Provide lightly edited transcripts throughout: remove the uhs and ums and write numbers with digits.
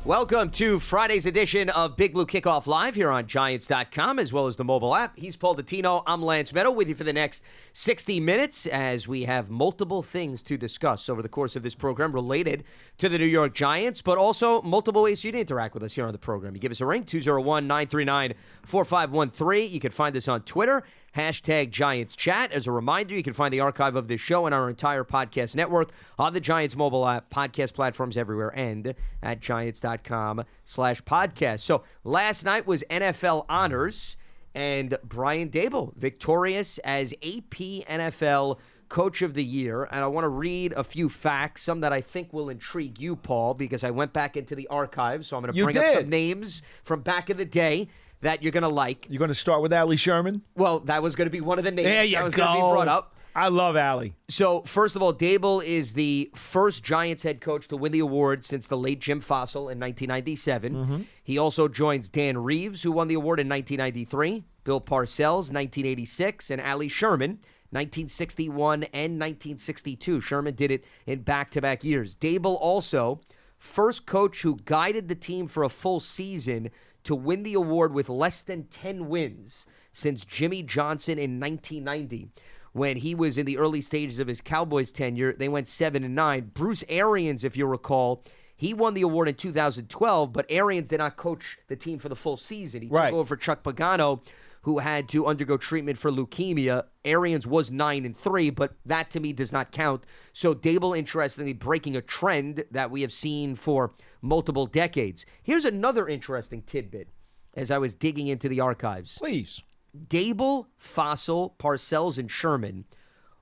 Welcome to Friday's edition of Big Blue Kickoff Live here on Giants.com as well as the mobile app. He's Paul Dottino. I'm Lance Medow with you for the next 60 minutes as we have multiple things to discuss over the course of this program related to the New York Giants, but also multiple ways for you to interact with us here on the program. You give us a ring, 201-939-4513. You can find us on Twitter, #GiantsChat. As a reminder, you can find the archive of this show and our entire podcast network on the Giants mobile app, podcast platforms everywhere, and at Giants.com/podcast. So last night was NFL Honors, and Brian Daboll victorious as AP NFL Coach of the Year. And I want to read a few facts, some that I think will intrigue you, Paul, because I went back into the archives, so I'm going to bring up some names from back in the day that you're going to like. You're going to start with Allie Sherman? Well, that was going to be one of the names that was going to be brought up. I love Allie. So, first of all, Daboll is the first Giants head coach to win the award since the late Jim Fossil in 1997. Mm-hmm. He also joins Dan Reeves, who won the award in 1993, Bill Parcells, 1986, and Allie Sherman, 1961 and 1962. Sherman did it in back-to-back years. Daboll also, first coach who guided the team for a full season to win the award with less than 10 wins since Jimmy Johnson in 1990. When he was in the early stages of his Cowboys tenure, they went 7-9. Bruce Arians, if you recall, he won the award in 2012, but Arians did not coach the team for the full season. He took over for Chuck Pagano, who had to undergo treatment for leukemia. Arians was 9-3, but that to me does not count. So Daboll, interestingly, breaking a trend that we have seen for multiple decades. Here's another interesting tidbit as I was digging into the archives. Please. Daboll, Fossil, Parcells, and Sherman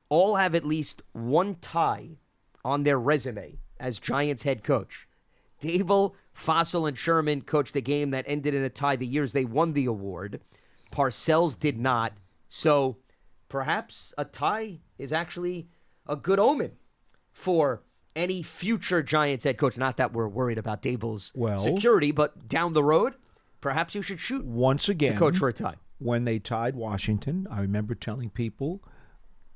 all have at least one tie on their resume as Giants head coach. Daboll, Fossil, and Sherman coached a game that ended in a tie the years they won the award. Parcells did not. So perhaps a tie is actually a good omen for any future Giants head coach. Not that we're worried about Daboll's security, but down the road, perhaps you should shoot once again to coach for a tie. When they tied Washington, I remember telling people,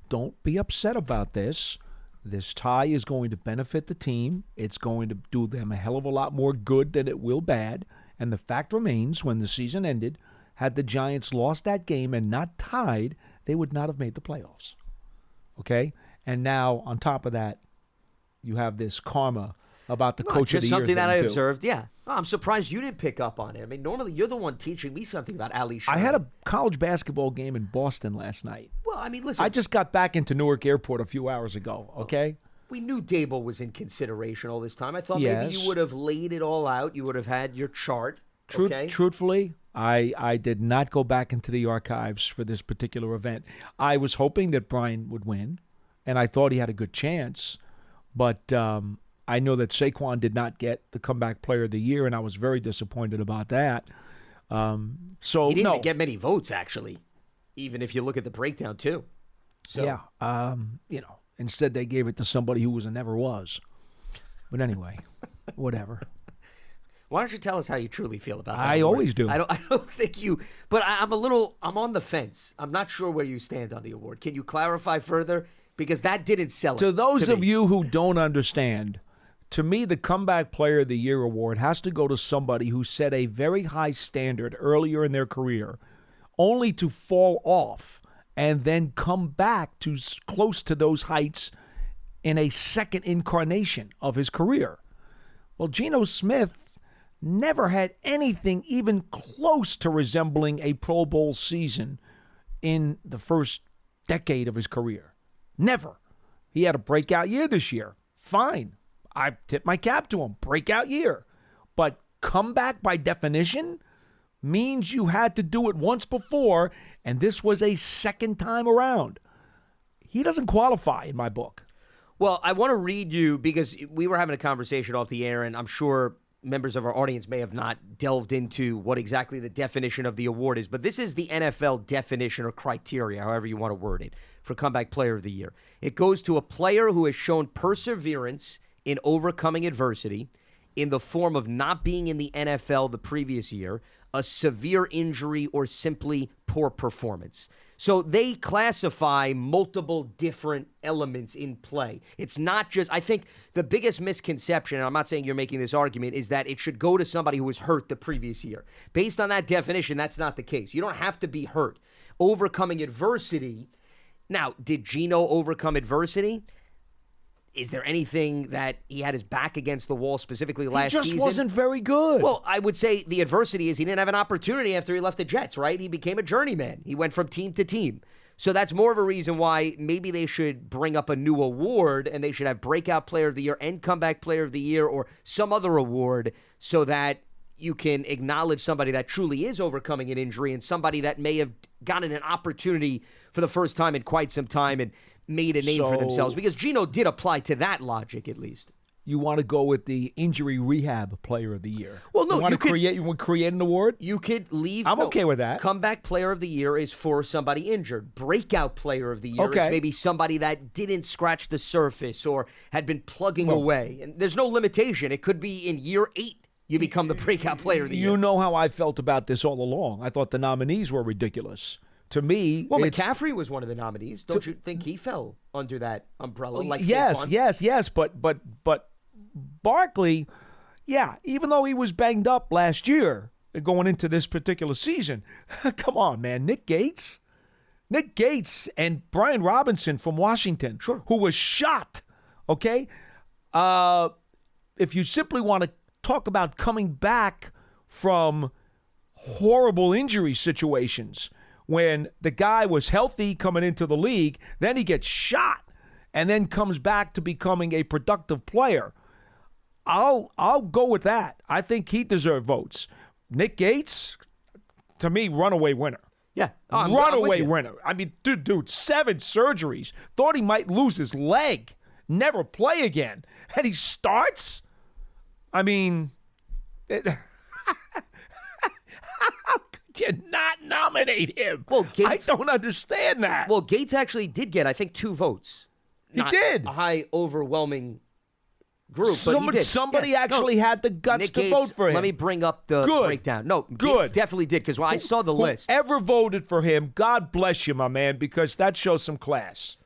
don't be upset about this. This tie is going to benefit the team. It's going to do them a hell of a lot more good than it will bad. And the fact remains, when the season ended, had the Giants lost that game and not tied, they would not have made the playoffs. Okay? And now, on top of that, you have this karma about the coach of the year. Just something that I too. observed, yeah. Oh, I'm surprised you didn't pick up on it. I mean, normally you're the one teaching me something about Allie Sherman. I had a college basketball game in Boston last night. Well, I mean, listen. I just got back into Newark Airport a few hours ago, okay? We knew Daboll was in consideration all this time. I thought maybe you would have laid it all out. You would have had your chart, okay? Truthfully, I did not go back into the archives for this particular event. I was hoping that Brian would win, and I thought he had a good chance, but I know that Saquon did not get the comeback player of the year, and I was very disappointed about that. So he didn't even get many votes, actually, even if you look at the breakdown, too. So. Yeah, instead they gave it to somebody who was and never was. But anyway, whatever. Why don't you tell us how you truly feel about that? I always do. I don't think you, but I'm on the fence. I'm not sure where you stand on the award. Can you clarify further? Because that didn't sell it. To those of you who don't understand, to me, the Comeback Player of the Year award has to go to somebody who set a very high standard earlier in their career, only to fall off and then come back to close to those heights in a second incarnation of his career. Well, Geno Smith never had anything even close to resembling a Pro Bowl season in the first decade of his career. Never. He had a breakout year this year. Fine. I tip my cap to him. Breakout year. But comeback by definition means you had to do it once before, and this was a second time around. He doesn't qualify in my book. Well, I want to read you, because we were having a conversation off the air, and I'm sure members of our audience may have not delved into what exactly the definition of the award is, but this is the NFL definition or criteria, however you want to word it, for Comeback Player of the Year. It goes to a player who has shown perseverance in overcoming adversity in the form of not being in the NFL the previous year, a severe injury, or simply poor performance. So they classify multiple different elements in play. It's not just, I think the biggest misconception, and I'm not saying you're making this argument, is that it should go to somebody who was hurt the previous year. Based on that definition, that's not the case. You don't have to be hurt. Overcoming adversity. Now, did Geno overcome adversity? Is there anything that he had his back against the wall specifically last season? He just wasn't very good. Well, I would say the adversity is he didn't have an opportunity after he left the Jets, right? He became a journeyman. He went from team to team. So that's more of a reason why maybe they should bring up a new award and they should have Breakout Player of the Year and Comeback Player of the Year or some other award so that you can acknowledge somebody that truly is overcoming an injury and somebody that may have gotten an opportunity for the first time in quite some time and made a name for themselves, because Geno did apply to that logic at least. You want to go with the injury rehab player of the year? Well, no, you want to create an award? You could leave. I'm okay with that. Comeback player of the year is for somebody injured. Breakout player of the year is maybe somebody that didn't scratch the surface or had been plugging away. And there's no limitation. It could be in year 8 you become the breakout player of the year. You know how I felt about this all along. I thought the nominees were ridiculous. To me, McCaffrey was one of the nominees. Don't you think he fell under that umbrella? Yes. But Barkley, even though he was banged up last year going into this particular season, come on, man, Nick Gates and Brian Robinson from Washington, who was shot. Okay, if you simply want to talk about coming back from horrible injury situations. When the guy was healthy coming into the league, then he gets shot and then comes back to becoming a productive player. I'll go with that. I think he deserved votes. Nick Gates, to me, runaway winner. Yeah. Runaway winner. I mean, dude, 7 surgeries. Thought he might lose his leg. Never play again. And he starts? I mean... How could you not nominate him? Well, Gates, I don't understand that. Well, Gates actually did get, I think, 2 votes. He did. A high, overwhelming group, but he did. Somebody had the guts Nick to Gates, vote for him. Let me bring up the breakdown. No, Gates definitely did, because when I saw the list. Whoever voted for him, God bless you, my man, because that shows some class.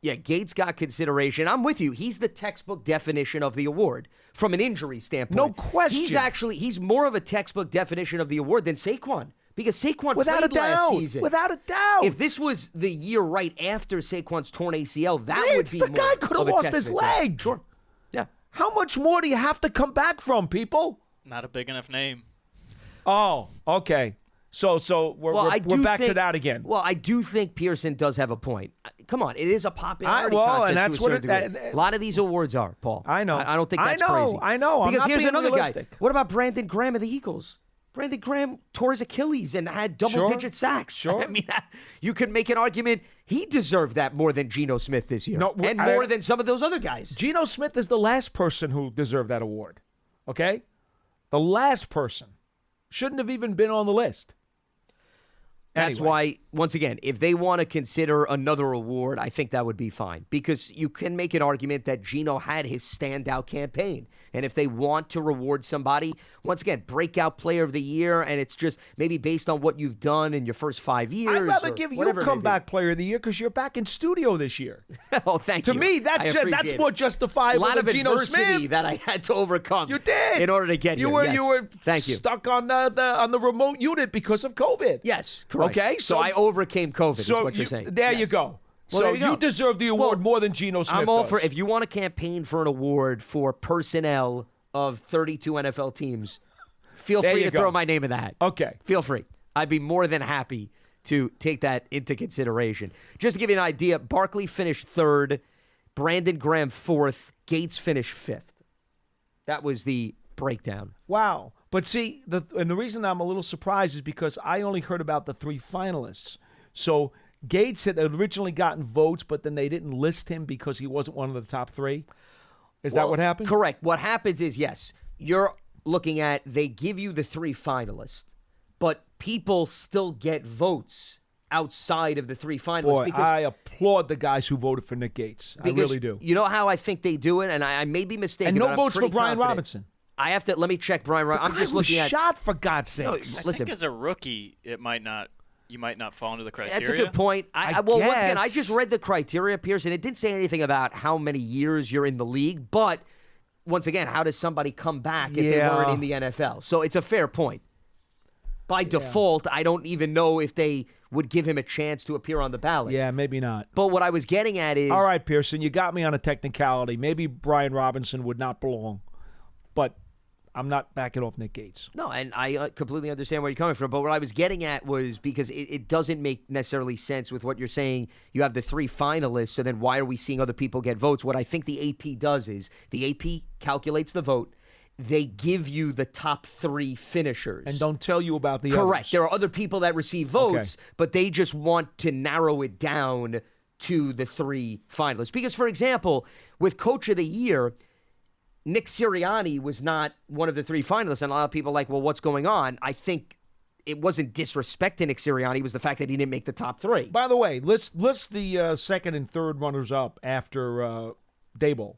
Yeah, Gates got consideration. I'm with you. He's the textbook definition of the award from an injury standpoint. No question. He's more of a textbook definition of the award than Saquon, because Saquon without played a doubt, last season. Without a doubt. If this was the year right after Saquon's torn ACL, that would be the more guy could have lost his leg. Sure. Yeah. How much more do you have to come back from, people? Not a big enough name. Oh, okay. So we're back to that again. Well, I do think Pearson does have a point. Come on, it is a popularity contest. And that's to a certain degree. A lot of these awards are, Paul. I know. I don't think that's crazy. I know. Because I'm not here's being another realistic. guy. What about Brandon Graham of the Eagles? Brandon Graham tore his Achilles and had double-digit sacks. Sure. I mean, you could make an argument he deserved that more than Geno Smith this year, and more than some of those other guys. Geno Smith is the last person who deserved that award. Okay, the last person shouldn't have even been on the list. That's why, once again, if they want to consider another award, I think that would be fine. Because you can make an argument that Geno had his standout campaign. And if they want to reward somebody, once again, breakout player of the year, and it's just maybe based on what you've done in your first 5 years. I'd rather give you comeback player of the year because you're back in studio this year. Oh, thank you. To me, that's more justifiable than Geno Smith. A lot of adversity that I had to overcome. You did. In order to get here. You were thank you. Stuck on the remote unit because of COVID. Yes, correct. Okay, so I overcame COVID, is what you're saying. There you go. Well, so you deserve the award more than Geno Smith I'm all does. for, if you want to campaign for an award for personnel of 32 NFL teams, feel free to throw my name in the hat. Okay. Feel free. I'd be more than happy to take that into consideration. Just to give you an idea, Barkley finished 3rd, Brandon Graham 4th, Gates finished 5th. That was the breakdown. Wow. But see, the reason I'm a little surprised is because I only heard about the 3 finalists. So Gates had originally gotten votes, but then they didn't list him because he wasn't one of the top 3. Is that what happened? Correct. What happens is, yes, you're looking at, they give you the 3 finalists, but people still get votes outside of the 3 finalists. Boy, because I applaud the guys who voted for Nick Gates. I really do. You know how I think they do it, and I may be mistaken. And no but votes I'm pretty for Brian confident. Robinson. I have to let me check Brian. I'm just looking at shot for God's sakes. No, I listen, think as a rookie, you might not fall into the criteria. that's a good point. I well, once again, I guess. just read the criteria, Pierce, and it didn't say anything about how many years you're in the league. But once again, how does somebody come back if they weren't in the NFL? So it's a fair point. By default, I don't even know if they would give him a chance to appear on the ballot. Yeah, maybe not. But what I was getting at is... All right, Pearson, you got me on a technicality. Maybe Brian Robinson would not belong, but I'm not backing off Nick Gates. No, and I completely understand where you're coming from. But what I was getting at was because it doesn't make necessarily sense with what you're saying. You have the 3 finalists, so then why are we seeing other people get votes? What I think the AP does is the AP calculates the vote. They give you the top 3 finishers. And don't tell you about the Correct. others. There are other people that receive votes, but they just want to narrow it down to the 3 finalists. Because, for example, with Coach of the Year, Nick Sirianni was not one of the 3 finalists, and a lot of people are like, well, what's going on? I think it wasn't disrespect to Nick Sirianni. It was the fact that he didn't make the top 3. By the way, list the second and third runners up after Daboll.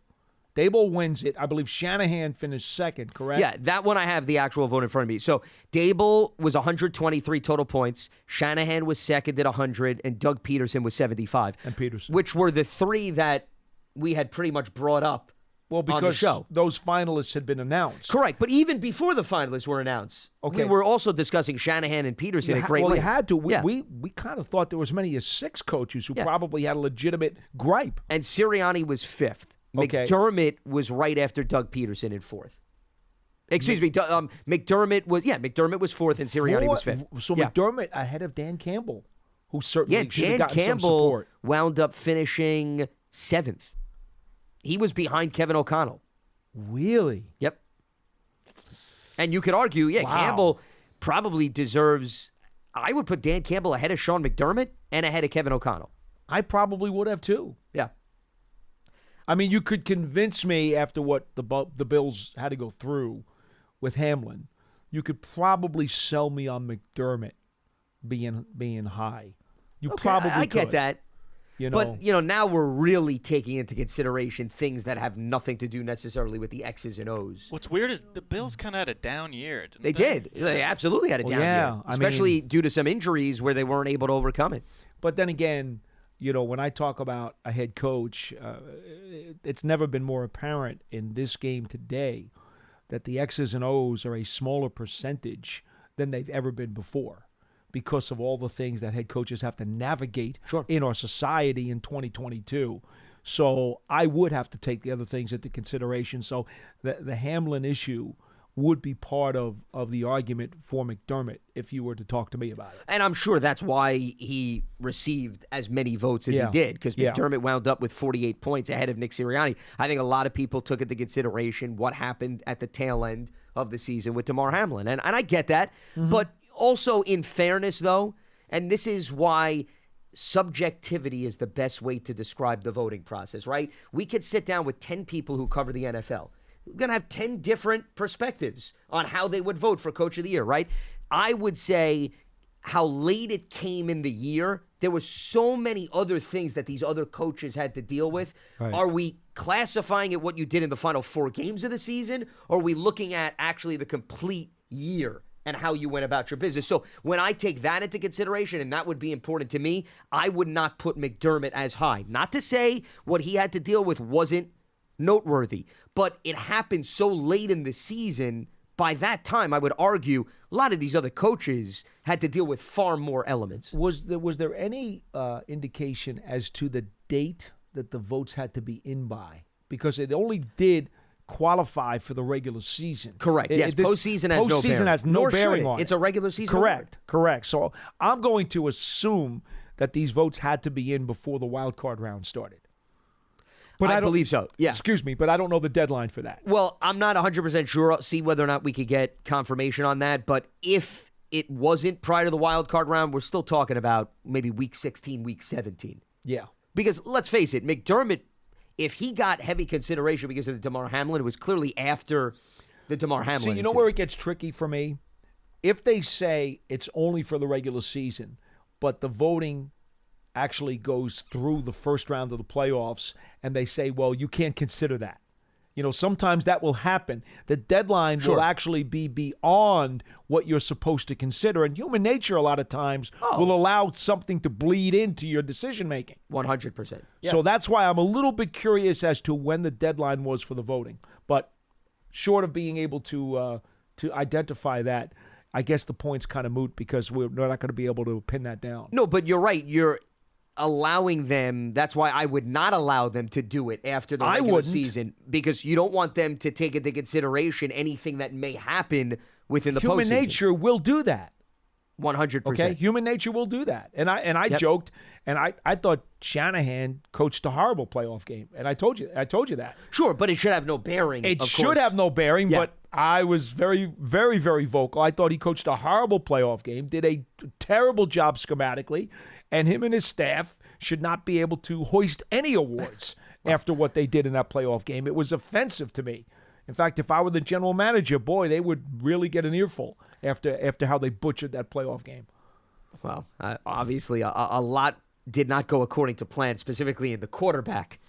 Daboll wins it. I believe Shanahan finished second, correct? Yeah, that one I have the actual vote in front of me. So Daboll was 123 total points. Shanahan was second at 100, and Doug Peterson was 75. And Peterson. Which were the 3 that we had pretty much brought up Well, on the because show. those finalists had been announced. Correct, but even before the finalists were announced, Okay. we were also discussing Shanahan and Peterson at great Well, you length. had to. We, Yeah. we kind of thought there was as many as 6 coaches who Yeah. probably had a legitimate gripe. And Sirianni was 5th. Okay. McDermott was right after Doug Peterson in 4th. Excuse me, McDermott was 4th and Sirianni was 5th. So Yeah. McDermott ahead of Dan Campbell, who certainly should have Dan gotten some Campbell support. wound up finishing 7th. He was behind Kevin O'Connell. Really? Yep. And you could argue, Wow. Campbell probably deserves. I would put Dan Campbell ahead of Sean McDermott and ahead of Kevin O'Connell. I probably would have too. Yeah. I mean, you could convince me after what the Bills had to go through with Hamlin. You could probably sell me on McDermott being high. You Okay, probably I could. get that. You know, But, now we're really taking into consideration things that have nothing to do necessarily with the X's and O's. What's weird is the Bills kind of had a down year. Didn't They did. They absolutely had a Well, down yeah, year, I especially due to some injuries where they weren't able to overcome it. But then again, when I talk about a head coach, it's never been more apparent in this game today that the X's and O's are a smaller percentage than they've ever been before because of all the things that head coaches have to navigate in our society in 2022. So I would have to take the other things into consideration. So the Hamlin issue would be part of the argument for McDermott if you were to talk to me about it. And I'm sure that's why he received as many votes as he did, because McDermott wound up with 48 points ahead of Nick Sirianni. I think a lot of people took into consideration what happened at the tail end of the season with Damar Hamlin. And I get that. Mm-hmm. But also, in fairness, though, and this is why subjectivity is the best way to describe the voting process, right? We could sit down with 10 people who cover the NFL. We're going to have 10 different perspectives on how they would vote for Coach of the Year, right? I would say how late it came in the year. There were so many other things that these other coaches had to deal with. Right. Are we classifying it what you did in the final 4 games of the season? Or are we looking at actually the complete year and how you went about your business? So when I take that into consideration, and that would be important to me, I would not put McDermott as high. Not to say what he had to deal with wasn't noteworthy, but it happened so late in the season. By that time, I would argue a lot of these other coaches had to deal with far more elements. Was there any indication as to the date that the votes had to be in by? Because it only did qualify for the regular season. Correct. Yes, postseason has no bearing. Postseason has no Nor should bearing it. on it. It's a regular season Correct. Correct. So I'm going to assume that these votes had to be in before the wild card round started. But I believe so, yeah. Excuse me, but I don't know the deadline for that. Well, I'm not 100% sure. I'll see whether or not we could get confirmation on that. But if it wasn't prior to the wild card round, we're still talking about maybe week 16, week 17. Yeah. Because let's face it, McDermott, if he got heavy consideration because of the Damar Hamlin, it was clearly after the Damar Hamlin See, you know incident. where it gets tricky for me? If they say it's only for the regular season, but the voting actually goes through the first round of the playoffs, and they say, well, you can't consider that. Sometimes that will happen. The deadline will actually be beyond what you're supposed to consider. And human nature, a lot of times, will allow something to bleed into your decision-making. 100%. Yeah. So that's why I'm a little bit curious as to when the deadline was for the voting. But short of being able to identify that, I guess the point's kind of moot because we're not going to be able to pin that down. No, but you're right. You're allowing them. That's why I would not allow them to do it after the regular season, because you don't want them to take into consideration anything that may happen within the postseason. Human nature will do that. 100%. Okay, human nature will do that. And I joked, and I thought Shanahan coached a horrible playoff game, and I told you that. Sure, but it should have no bearing. It should have no bearing, but I was very, very, very vocal. I thought he coached a horrible playoff game, did a terrible job schematically, and him and his staff should not be able to hoist any awards after what they did in that playoff game. It was offensive to me. In fact, if I were the general manager, boy, they would really get an earful after how they butchered that playoff game. Well, obviously, a lot did not go according to plan, specifically in the quarterback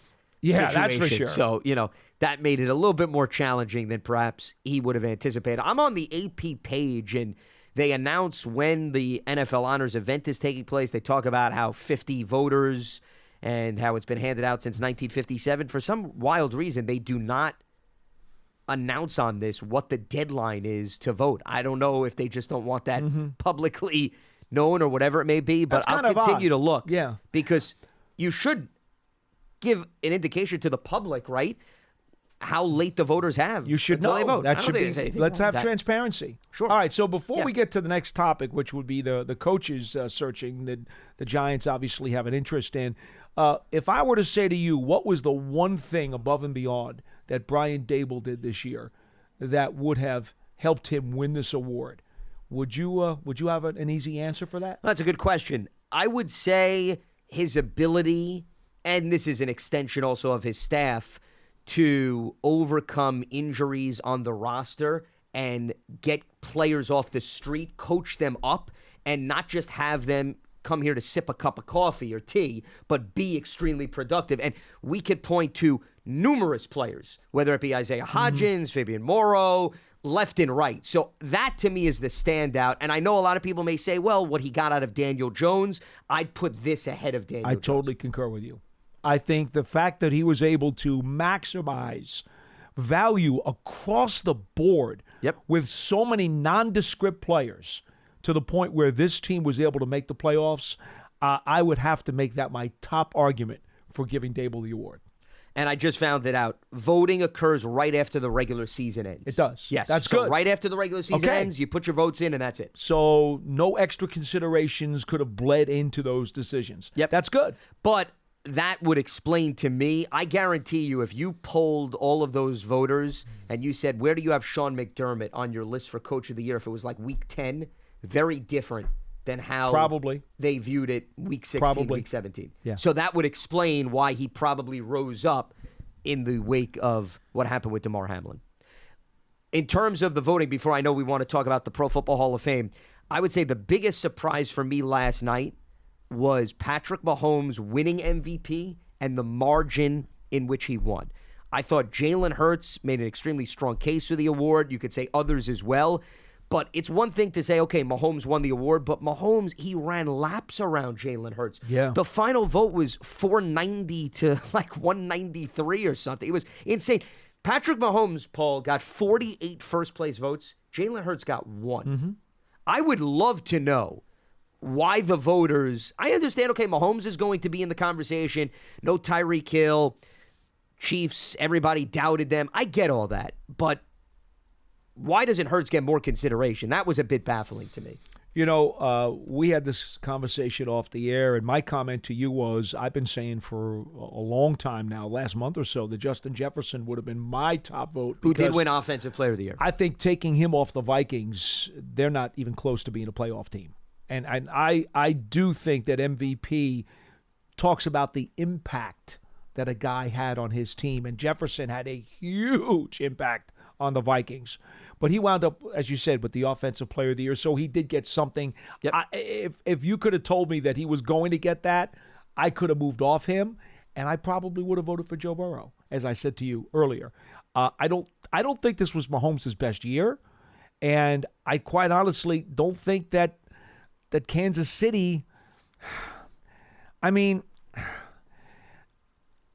situation. That's for sure. So, that made it a little bit more challenging than perhaps he would have anticipated. I'm on the AP page, and they announce when the NFL Honors event is taking place. They talk about how 50 voters and how it's been handed out since 1957. For some wild reason, they do not announce on this what the deadline is to vote. I don't know if they just don't want that publicly known or whatever it may be, but I'll continue to look. Yeah. Because you should give an indication to the public, right? How late the voters have. You should until know. they vote. That should be. Let's have transparency. Sure. All right. So before we get to the next topic, which would be the coaches searching that the Giants obviously have an interest in, if I were to say to you, what was the one thing above and beyond that Brian Daboll did this year that would have helped him win this award? Would you have an easy answer for that? That's a good question. I would say his ability, and this is an extension also of his staff, to overcome injuries on the roster and get players off the street, coach them up, and not just have them come here to sip a cup of coffee or tea, but be extremely productive. And we could point to numerous players, whether it be Isaiah Hodgins, Fabian Morrow, left and right. So that to me is the standout. And I know a lot of people may say, well, what he got out of Daniel Jones, I'd put this ahead of Daniel Jones. I totally concur with you. I think the fact that he was able to maximize value across the board with so many nondescript players to the point where this team was able to make the playoffs, I would have to make that my top argument for giving Daboll the award. And I just found it out. Voting occurs right after the regular season ends. It does. Yes. That's so good. right after the regular season ends, you put your votes in, and that's it. So no extra considerations could have bled into those decisions. Yep. That's good. But that would explain to me, I guarantee you, if you polled all of those voters and you said, where do you have Sean McDermott on your list for Coach of the Year, if it was like week 10, very different than how they viewed it week 16, week 17. Yeah. So that would explain why he probably rose up in the wake of what happened with Damar Hamlin. In terms of the voting, before I know we want to talk about the Pro Football Hall of Fame, I would say the biggest surprise for me last night was Patrick Mahomes winning MVP and the margin in which he won. I thought Jalen Hurts made an extremely strong case for the award. You could say others as well. But it's one thing to say, okay, Mahomes won the award, but Mahomes, he ran laps around Jalen Hurts. Yeah. The final vote was 490 to like 193 or something. It was insane. Patrick Mahomes, Paul, got 48 first-place votes. Jalen Hurts got 1. I would love to know why the voters, I understand, okay, Mahomes is going to be in the conversation. No Tyreek Hill, Chiefs, everybody doubted them. I get all that. But why doesn't Hurts get more consideration? That was a bit baffling to me. We had this conversation off the air, and my comment to you was, I've been saying for a long time now, last month or so, that Justin Jefferson would have been my top vote. Who did win Offensive Player of the Year. I think taking him off the Vikings, they're not even close to being a playoff team. And I do think that MVP talks about the impact that a guy had on his team, and Jefferson had a huge impact on the Vikings. But he wound up, as you said, with the Offensive Player of the Year, so he did get something. Yep. If you could have told me that he was going to get that, I could have moved off him, and I probably would have voted for Joe Burrow, as I said to you earlier. I don't think this was Mahomes' best year, and I quite honestly don't think that Kansas City. I mean,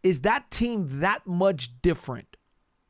is that team that much different,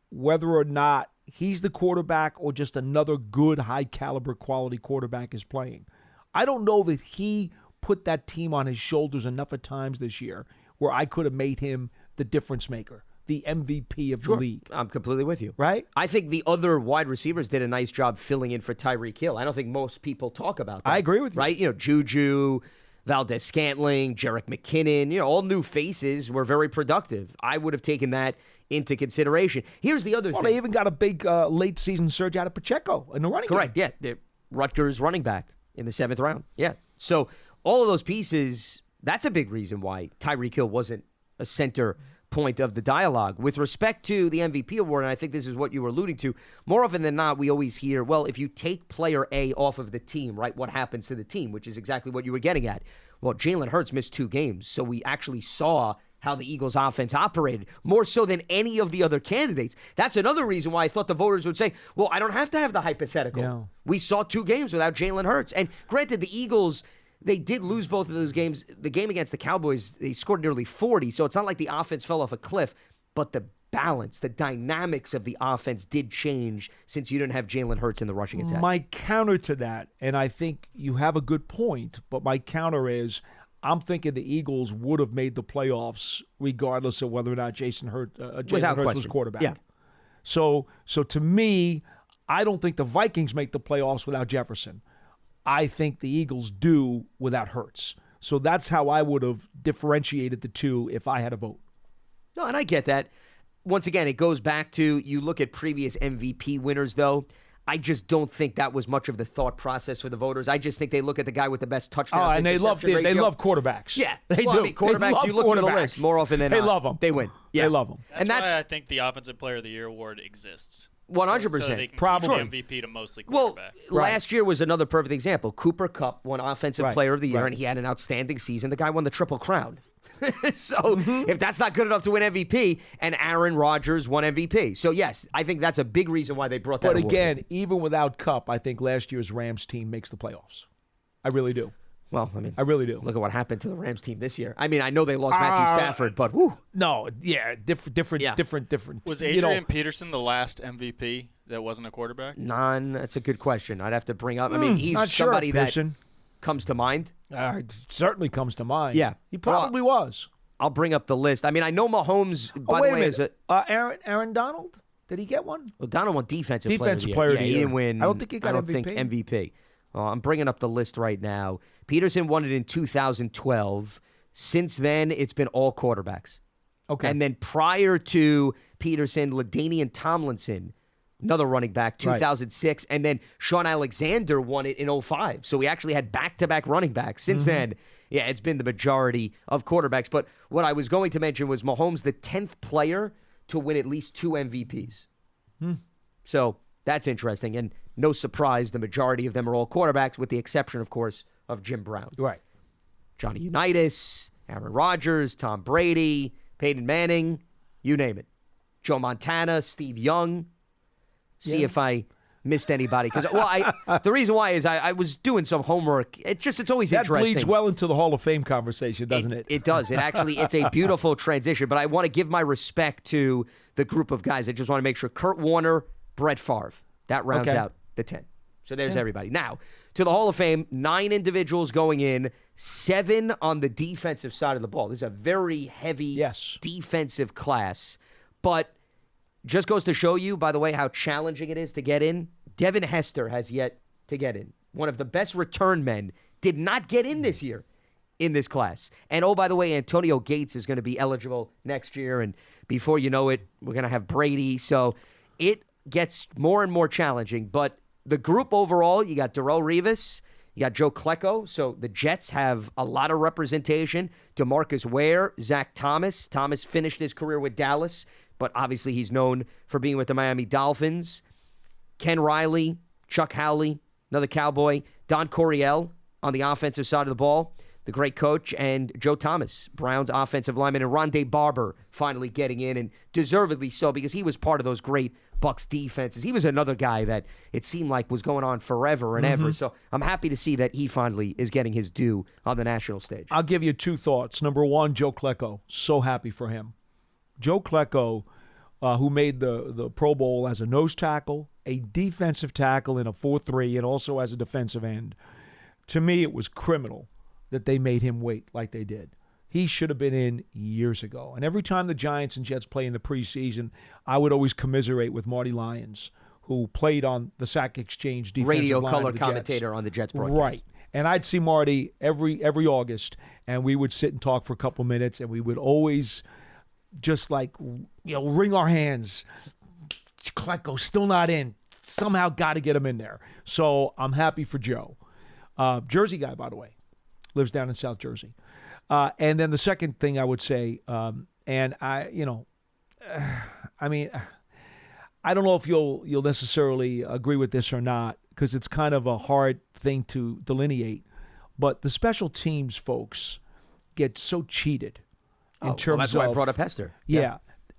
whether or not he's the quarterback or just another good, high-caliber, quality quarterback is playing? I don't know that he put that team on his shoulders enough at times this year where I could have made him the difference maker, the MVP of the league. I'm completely with you. Right? I think the other wide receivers did a nice job filling in for Tyreek Hill. I don't think most people talk about that. I agree with you. Right? Juju, Valdez-Scantling, Jerick McKinnon, all new faces were very productive. I would have taken that into consideration. Here's the other thing. They even got a big late-season surge out of Pacheco in the running game. Correct, yeah. The Rutgers running back in the 7th round. Yeah. So all of those pieces, that's a big reason why Tyreek Hill wasn't a center point of the dialogue. With respect to the MVP award, and I think this is what you were alluding to, more often than not, we always hear, well, if you take player A off of the team, right, what happens to the team, which is exactly what you were getting at. Well, Jalen Hurts missed 2 games, so we actually saw how the Eagles' offense operated, more so than any of the other candidates. That's another reason why I thought the voters would say, well, I don't have to have the hypothetical. Yeah. We saw 2 games without Jalen Hurts. And granted, the Eagles, they did lose both of those games. The game against the Cowboys, they scored nearly 40, so it's not like the offense fell off a cliff, but the balance, the dynamics of the offense did change since you didn't have Jalen Hurts in the rushing attack. My counter to that, and I think you have a good point, but my counter is I'm thinking the Eagles would have made the playoffs regardless of whether or not Jalen Hurts was quarterback. Yeah. So to me, I don't think the Vikings make the playoffs without Jefferson. I think the Eagles do without Hurts. So that's how I would have differentiated the two if I had a vote. No, and I get that. Once again, it goes back to you look at previous MVP winners, though. I just don't think that was much of the thought process for the voters. I just think they look at the guy with the best touchdown. And they love quarterbacks. Yeah, they do. I mean, quarterbacks, you look through the list more often than not. They love them. They win. Yeah. They love them. That's why I think the Offensive Player of the Year award exists. 100%. So they can Probably. keep the MVP to mostly quarterback. Well, last year was another perfect example. Cooper Kupp won Offensive Player of the Year, and he had an outstanding season. The guy won the Triple Crown. So if that's not good enough to win MVP, and Aaron Rodgers won MVP. So, yes, I think that's a big reason why they brought that award. But again, even without Kupp, I think last year's Rams team makes the playoffs. I really do. Well, I mean, I really do. Look at what happened to the Rams team this year. I mean, I know they lost Matthew Stafford, but whew. No, yeah, different. Was Adrian Peterson the last MVP that wasn't a quarterback? That's a good question. I'd have to bring up. I mean, he's somebody that comes to mind. Certainly comes to mind. Yeah. He probably was. I'll bring up the list. I mean, I know Mahomes, by the way, is Aaron Donald? Did he get one? Well, Donald won Defensive Player of the Year. He didn't win. I don't think he got MVP. Think MVP. I'm bringing up the list right now. Peterson won it in 2012. Since then, it's been all quarterbacks. Okay. And then prior to Peterson, LaDainian Tomlinson, another running back, 2006. Right. And then Sean Alexander won it in 2005. So we actually had back-to-back running backs. Since then, yeah, it's been the majority of quarterbacks. But what I was going to mention was Mahomes, the 10th player to win at least 2 MVPs. So that's interesting. And no surprise, the majority of them are all quarterbacks, with the exception, of course, of Jim Brown. Right. Johnny Unitas, Aaron Rodgers, Tom Brady, Peyton Manning, you name it. Joe Montana, Steve Young. See if I missed anybody. Because the reason why is I was doing some homework. It's always that interesting. That bleeds well into the Hall of Fame conversation, doesn't it? It does. It's a beautiful transition. But I want to give my respect to the group of guys. I just want to make sure Kurt Warner, Brett Favre. That rounds out the 10. So there's everybody. Now, to the Hall of Fame, 9 individuals going in, 7 on the defensive side of the ball. This is a very heavy defensive class. But just goes to show you, by the way, how challenging it is to get in. Devin Hester has yet to get in. One of the best return men did not get in this year in this class. And, oh, by the way, Antonio Gates is going to be eligible next year. And before you know it, we're going to have Brady. So it gets more and more challenging. But the group overall, you got Darrelle Revis, you got Joe Klecko. So the Jets have a lot of representation. DeMarcus Ware, Zach Thomas. Thomas finished his career with Dallas, but obviously he's known for being with the Miami Dolphins. Ken Riley, Chuck Howley, another Cowboy. Don Coryell on the offensive side of the ball. the great coach, and Joe Thomas, Browns offensive lineman, and Rondé Barber finally getting in, and deservedly so, because he was part of those great Bucs defenses. He was another guy that it seemed like was going on forever and ever. So I'm happy to see that he finally is getting his due on the national stage. I'll give you two thoughts. Number one, Joe Klecko. So happy for him. Joe Klecko, who made the Pro Bowl as a nose tackle, a defensive tackle in a 4-3, and also as a defensive end. To me, it was criminal that they made him wait like they did. He should have been in years ago. And every time the Giants and Jets play in the preseason, I would always commiserate with Marty Lyons, who played on the Sack Exchange defensive Radio line color of the commentator Jets. on the Jets broadcast. Right. And I'd see Marty every August, and we would sit and talk for a couple minutes, and we would always just wring our hands. Klecko's still not in. Somehow got to get him in there. So I'm happy for Joe. Jersey guy, by the way. Lives down in South Jersey. And then the second thing I would say, and I don't know if you'll necessarily agree with this or not, because it's kind of a hard thing to delineate, but the special teams folks get so cheated in terms that's of. why I brought up Hester. Yeah.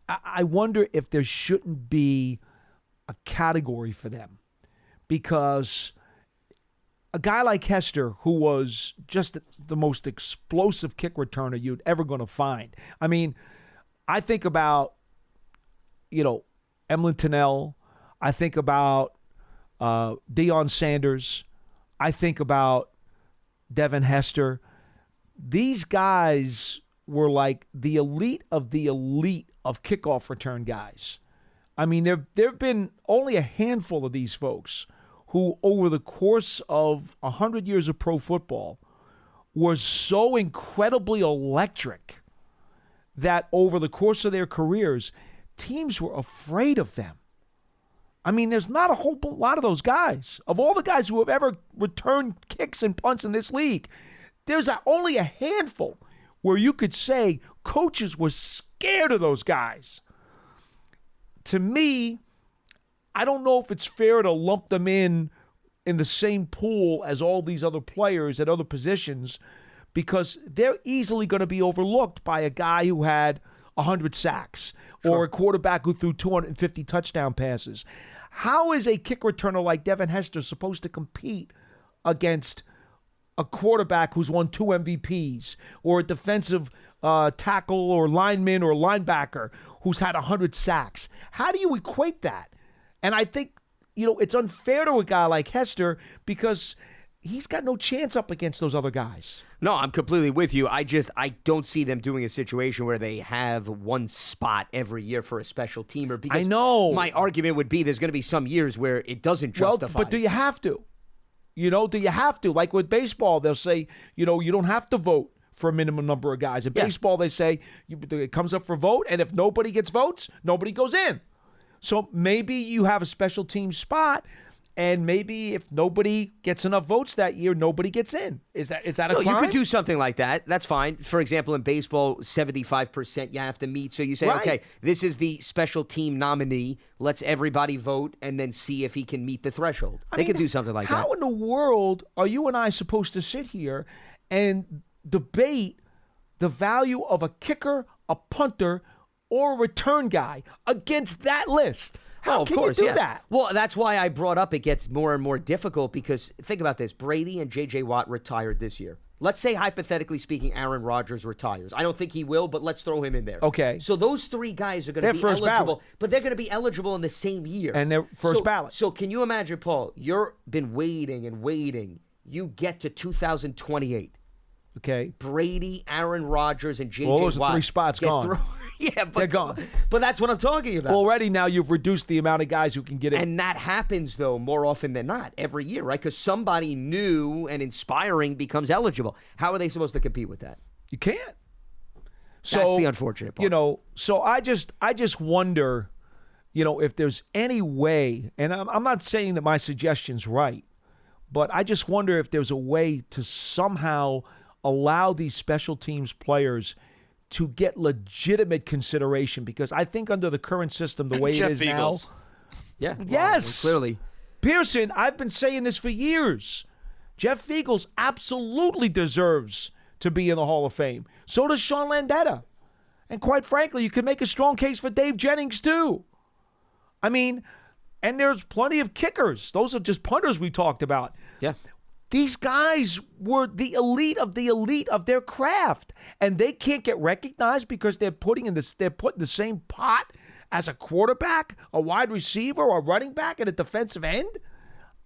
I wonder if there shouldn't be a category for them, because a guy like Hester, who was just the most explosive kick returner you'd ever going to find. I mean, I think about, Emlyn Tunnell. I think about Deion Sanders. I think about Devin Hester. These guys were like the elite of kickoff return guys. I mean, there have been only a handful of these folks who, over the course of 100 years of pro football, were so incredibly electric that over the course of their careers, teams were afraid of them. I mean, there's not a whole lot of those guys. Of all the guys who have ever returned kicks and punts in this league, there's only a handful where you could say coaches were scared of those guys. To me, I don't know if it's fair to lump them in the same pool as all these other players at other positions, because they're easily going to be overlooked by a guy who had 100 sacks or a quarterback who threw 250 touchdown passes. How is a kick returner like Devin Hester supposed to compete against a quarterback who's won 2 MVPs, or a defensive tackle or lineman or linebacker who's had 100 sacks? How do you equate that? And I think, it's unfair to a guy like Hester, because he's got no chance up against those other guys. No, I'm completely with you. I don't see them doing a situation where they have one spot every year for a special teamer. Because I know. My argument would be there's going to be some years where it doesn't justify. But do you have to? Do you have to? Like with baseball, they'll say, you don't have to vote for a minimum number of guys. In baseball, they say it comes up for vote, and if nobody gets votes, nobody goes in. So maybe you have a special team spot, and maybe if nobody gets enough votes that year, nobody gets in. Is that a crime? You could do something like that. That's fine. For example, in baseball, 75% you have to meet. So you say, okay, this is the special team nominee. Let's everybody vote and then see if he can meet the threshold. They could do something like that. How in the world are you and I supposed to sit here and debate the value of a kicker, a punter, or a return guy against that list? How can you do that? Well, that's why I brought up it gets more and more difficult, because think about this. Brady and J.J. Watt retired this year. Let's say, hypothetically speaking, Aaron Rodgers retires. I don't think he will, but let's throw him in there. Okay. So those 3 guys are going to be first eligible, ballot. but they're going to be eligible in the same year. And they're first ballot. So can you imagine, Paul, you've been waiting and waiting. You get to 2028. Okay. Brady, Aaron Rodgers, and J.J. Well, those Watt are 3 spots gone. Yeah, but they're gone. But that's what I'm talking about. Already now you've reduced the amount of guys who can get in. And that happens, though, more often than not every year, right? Because somebody new and inspiring becomes eligible. How are they supposed to compete with that? You can't. So, that's the unfortunate part. So I just wonder, if there's any way, and I'm not saying that my suggestion's right, but I just wonder if there's a way to somehow allow these special teams players to get legitimate consideration, because I think under the current system, the way it is now. Yeah. Yes. Well, clearly. Pearson, I've been saying this for years. Jeff Fiegels absolutely deserves to be in the Hall of Fame. So does Sean Landeta. And quite frankly, you can make a strong case for Dave Jennings, too. I mean, and there's plenty of kickers. Those are just punters we talked about. Yeah. These guys were the elite of their craft, and they can't get recognized because they're put in the same pot as a quarterback, a wide receiver, or a running back, and a defensive end.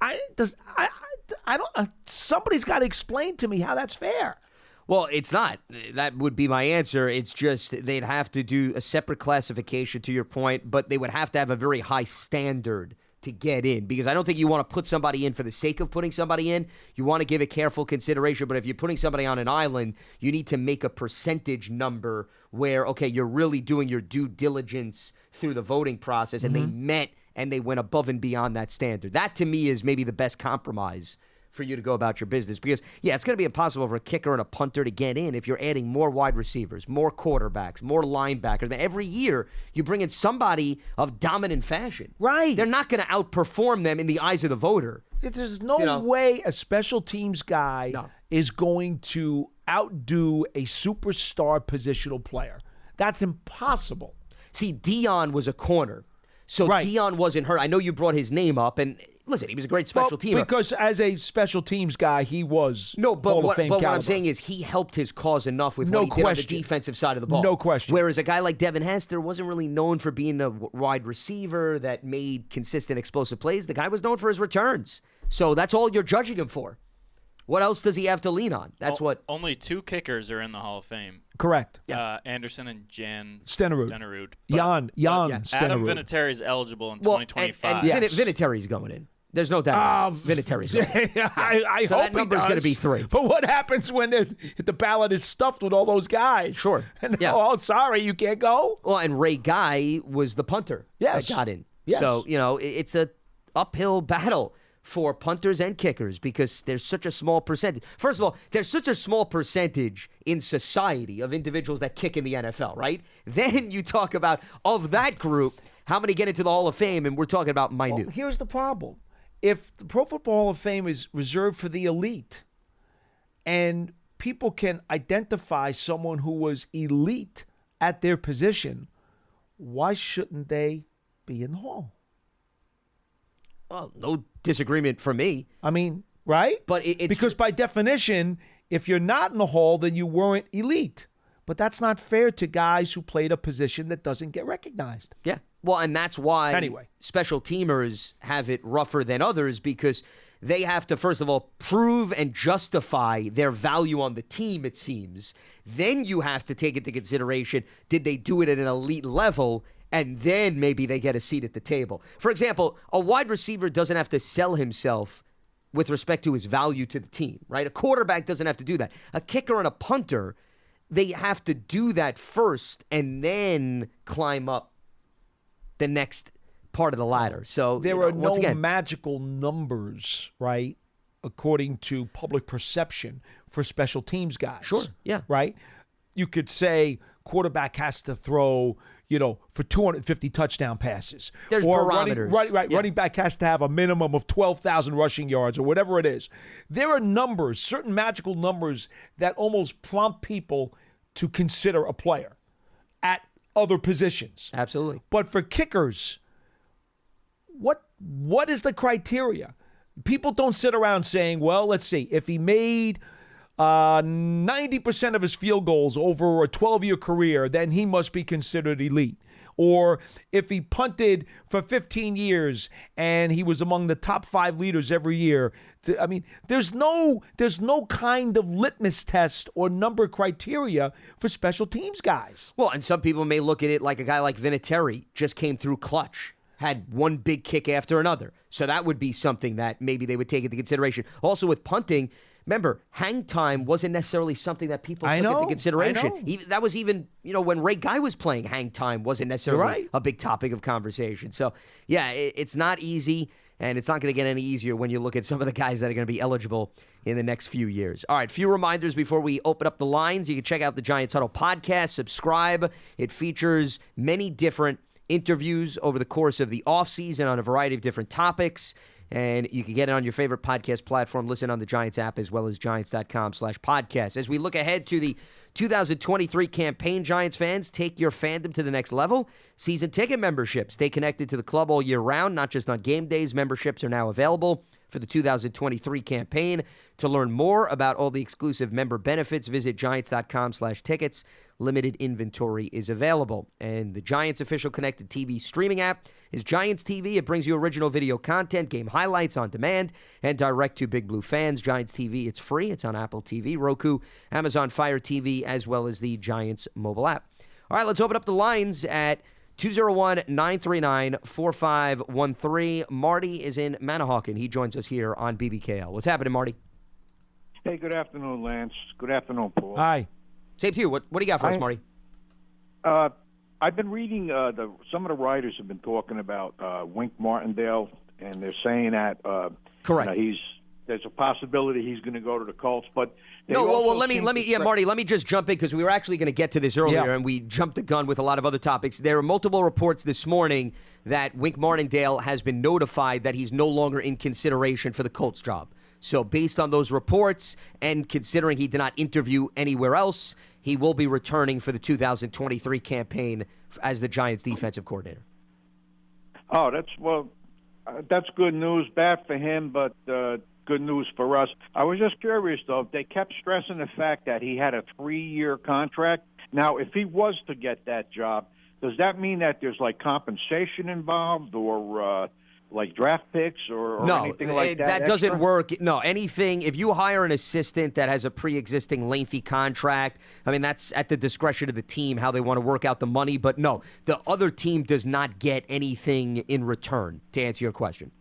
I don't. Somebody's got to explain to me how that's fair. Well, it's not. That would be my answer. It's just they'd have to do a separate classification, to your point, but they would have to have a very high standard to get in, because I don't think you want to put somebody in for the sake of putting somebody in. You want to give it careful consideration, but if you're putting somebody on an island, you need to make a percentage number where, okay, you're really doing your due diligence through the voting process, and they met and they went above and beyond that standard. That, to me, is maybe the best compromise for you to go about your business, because, yeah, it's going to be impossible for a kicker and a punter to get in if you're adding more wide receivers, more quarterbacks, more linebackers. I mean, every year you bring in somebody of dominant fashion. Right. They're not going to outperform them in the eyes of the voter. There's no way a special teams guy is going to outdo a superstar positional player. That's impossible. See, Dion was a corner, so Dion wasn't hurt. I know you brought his name up, and listen, he was a great special teamer. Because as a special teams guy, he was Hall of Fame what caliber. I'm saying is he helped his cause enough with what he did on the defensive side of the ball. No question. Whereas a guy like Devin Hester wasn't really known for being a wide receiver that made consistent explosive plays. The guy was known for his returns. So that's all you're judging him for. What else does he have to lean on? That's what. Only 2 kickers are in the Hall of Fame. Correct. Anderson and Jan Stenerud. Jan Stenerud. Adam Vinatieri is eligible in 2025. And Vinatieri's going in. There's no doubt. Vinatieri's going in. I so hope that number's going to be 3. But what happens when the ballot is stuffed with all those guys? Sure. And sorry, you can't go? Well, and Ray Guy was the punter that got in. Yes. So, it's a uphill battle for punters and kickers because there's such a small percentage. First of all, there's such a small percentage in society of individuals that kick in the NFL, right? Then you talk about, of that group, how many get into the Hall of Fame, and we're talking about minute. Well, here's the problem. If the Pro Football Hall of Fame is reserved for the elite and people can identify someone who was elite at their position, why shouldn't they be in the Hall? Well, no disagreement from me. I mean, right? But it's because by definition, if you're not in the Hall, then you weren't elite. But that's not fair to guys who played a position that doesn't get recognized. Yeah. Well, and that's why special teamers have it rougher than others, because they have to, first of all, prove and justify their value on the team, it seems. Then you have to take into consideration, did they do it at an elite level? And then maybe they get a seat at the table. For example, a wide receiver doesn't have to sell himself with respect to his value to the team, right? A quarterback doesn't have to do that. A kicker and a punter, they have to do that first and then climb up the next part of the ladder. So there are no magical numbers, right, according to public perception for special teams guys. Sure, yeah. Right? You could say quarterback has to throw, for 250 touchdown passes. There's barometers. Running back has to have a minimum of 12,000 rushing yards or whatever it is. There are numbers, certain magical numbers that almost prompt people to consider a player at other positions. Absolutely. But for kickers, what is the criteria? People don't sit around saying, well, let's see, if he made 90% of his field goals over a 12-year career, then he must be considered elite. Or if he punted for 15 years and he was among the top 5 leaders every year. I mean, there's no kind of litmus test or number criteria for special teams guys. Well, and some people may look at it like a guy like Vinatieri just came through clutch, had one big kick after another. So that would be something that maybe they would take into consideration. Also with punting, remember, hang time wasn't necessarily something that people took into consideration. That was even, when Ray Guy was playing, hang time wasn't necessarily a big topic of conversation. So, yeah, it's not easy, and it's not going to get any easier when you look at some of the guys that are going to be eligible in the next few years. All right, few reminders before we open up the lines. You can check out the Giants Huddle podcast, subscribe. It features many different interviews over the course of the offseason on a variety of different topics. And you can get it on your favorite podcast platform. Listen on the Giants app as well as giants.com/podcast. As we look ahead to the 2023 campaign, Giants fans, take your fandom to the next level. Season ticket memberships. Stay connected to the club all year round, not just on game days. Memberships are now available for the 2023 campaign. To learn more about all the exclusive member benefits, visit giants.com/tickets. Limited inventory is available. And the Giants official connected TV streaming app is Giants TV. It brings you original video content, game highlights on demand, and direct to Big Blue fans. Giants TV, it's free. It's on Apple TV, Roku, Amazon Fire TV, as well as the Giants mobile app. All right, let's open up the lines at 201-939-4513. Marty is in Manahawkin. He joins us here on BBKL. What's happening, Marty? Hey, good afternoon, Lance. Good afternoon, Paul. Hi. Same to you. What do you got for us, Marty? I've been reading some of the writers have been talking about Wink Martindale, and they're saying that Correct. There's a possibility he's going to go to the Colts, but Marty, let me just jump in because we were actually going to get to this earlier and we jumped the gun with a lot of other topics. There are multiple reports this morning that Wink Martindale has been notified that he's no longer in consideration for the Colts job. So based on those reports and considering he did not interview anywhere else, he will be returning for the 2023 campaign as the Giants defensive coordinator. Oh, that's good news. Bad for him, but good news for us. I was just curious, though. They kept stressing the fact that he had a 3-year contract. Now, if he was to get that job, does that mean that there's, like, compensation involved or like draft picks or anything like that? That doesn't work. No, anything. If you hire an assistant that has a pre-existing lengthy contract, I mean, that's at the discretion of the team how they want to work out the money. But no, the other team does not get anything in return, to answer your question.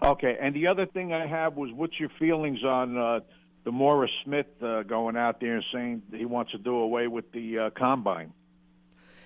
Okay, and the other thing I have was, what's your feelings on DeMaurice Smith going out there and saying that he wants to do away with the combine?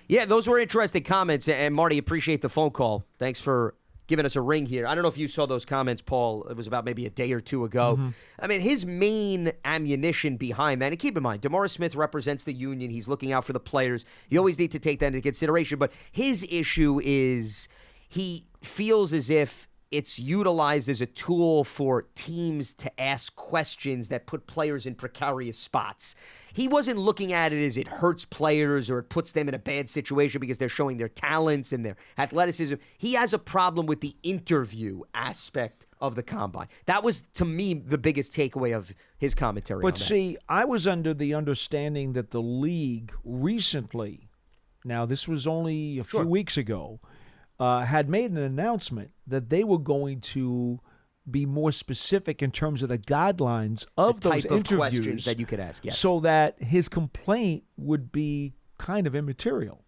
Yeah, those were interesting comments. And Marty, appreciate the phone call. Thanks for giving us a ring here. I don't know if you saw those comments, Paul. It was about maybe a day or two ago. Mm-hmm. I mean, his main ammunition behind that, and keep in mind, DeMaurice Smith represents the union. He's looking out for the players. You always need to take that into consideration. But his issue is he feels as if it's utilized as a tool for teams to ask questions that put players in precarious spots. He wasn't looking at it as it hurts players or it puts them in a bad situation because they're showing their talents and their athleticism. He has a problem with the interview aspect of the combine. That was, to me, the biggest takeaway of his commentary. But see, I was under the understanding that the league recently, now this was only a few weeks ago, had made an announcement that they were going to be more specific in terms of the guidelines of those type of interviews questions that you could ask, yes. So that his complaint would be kind of immaterial,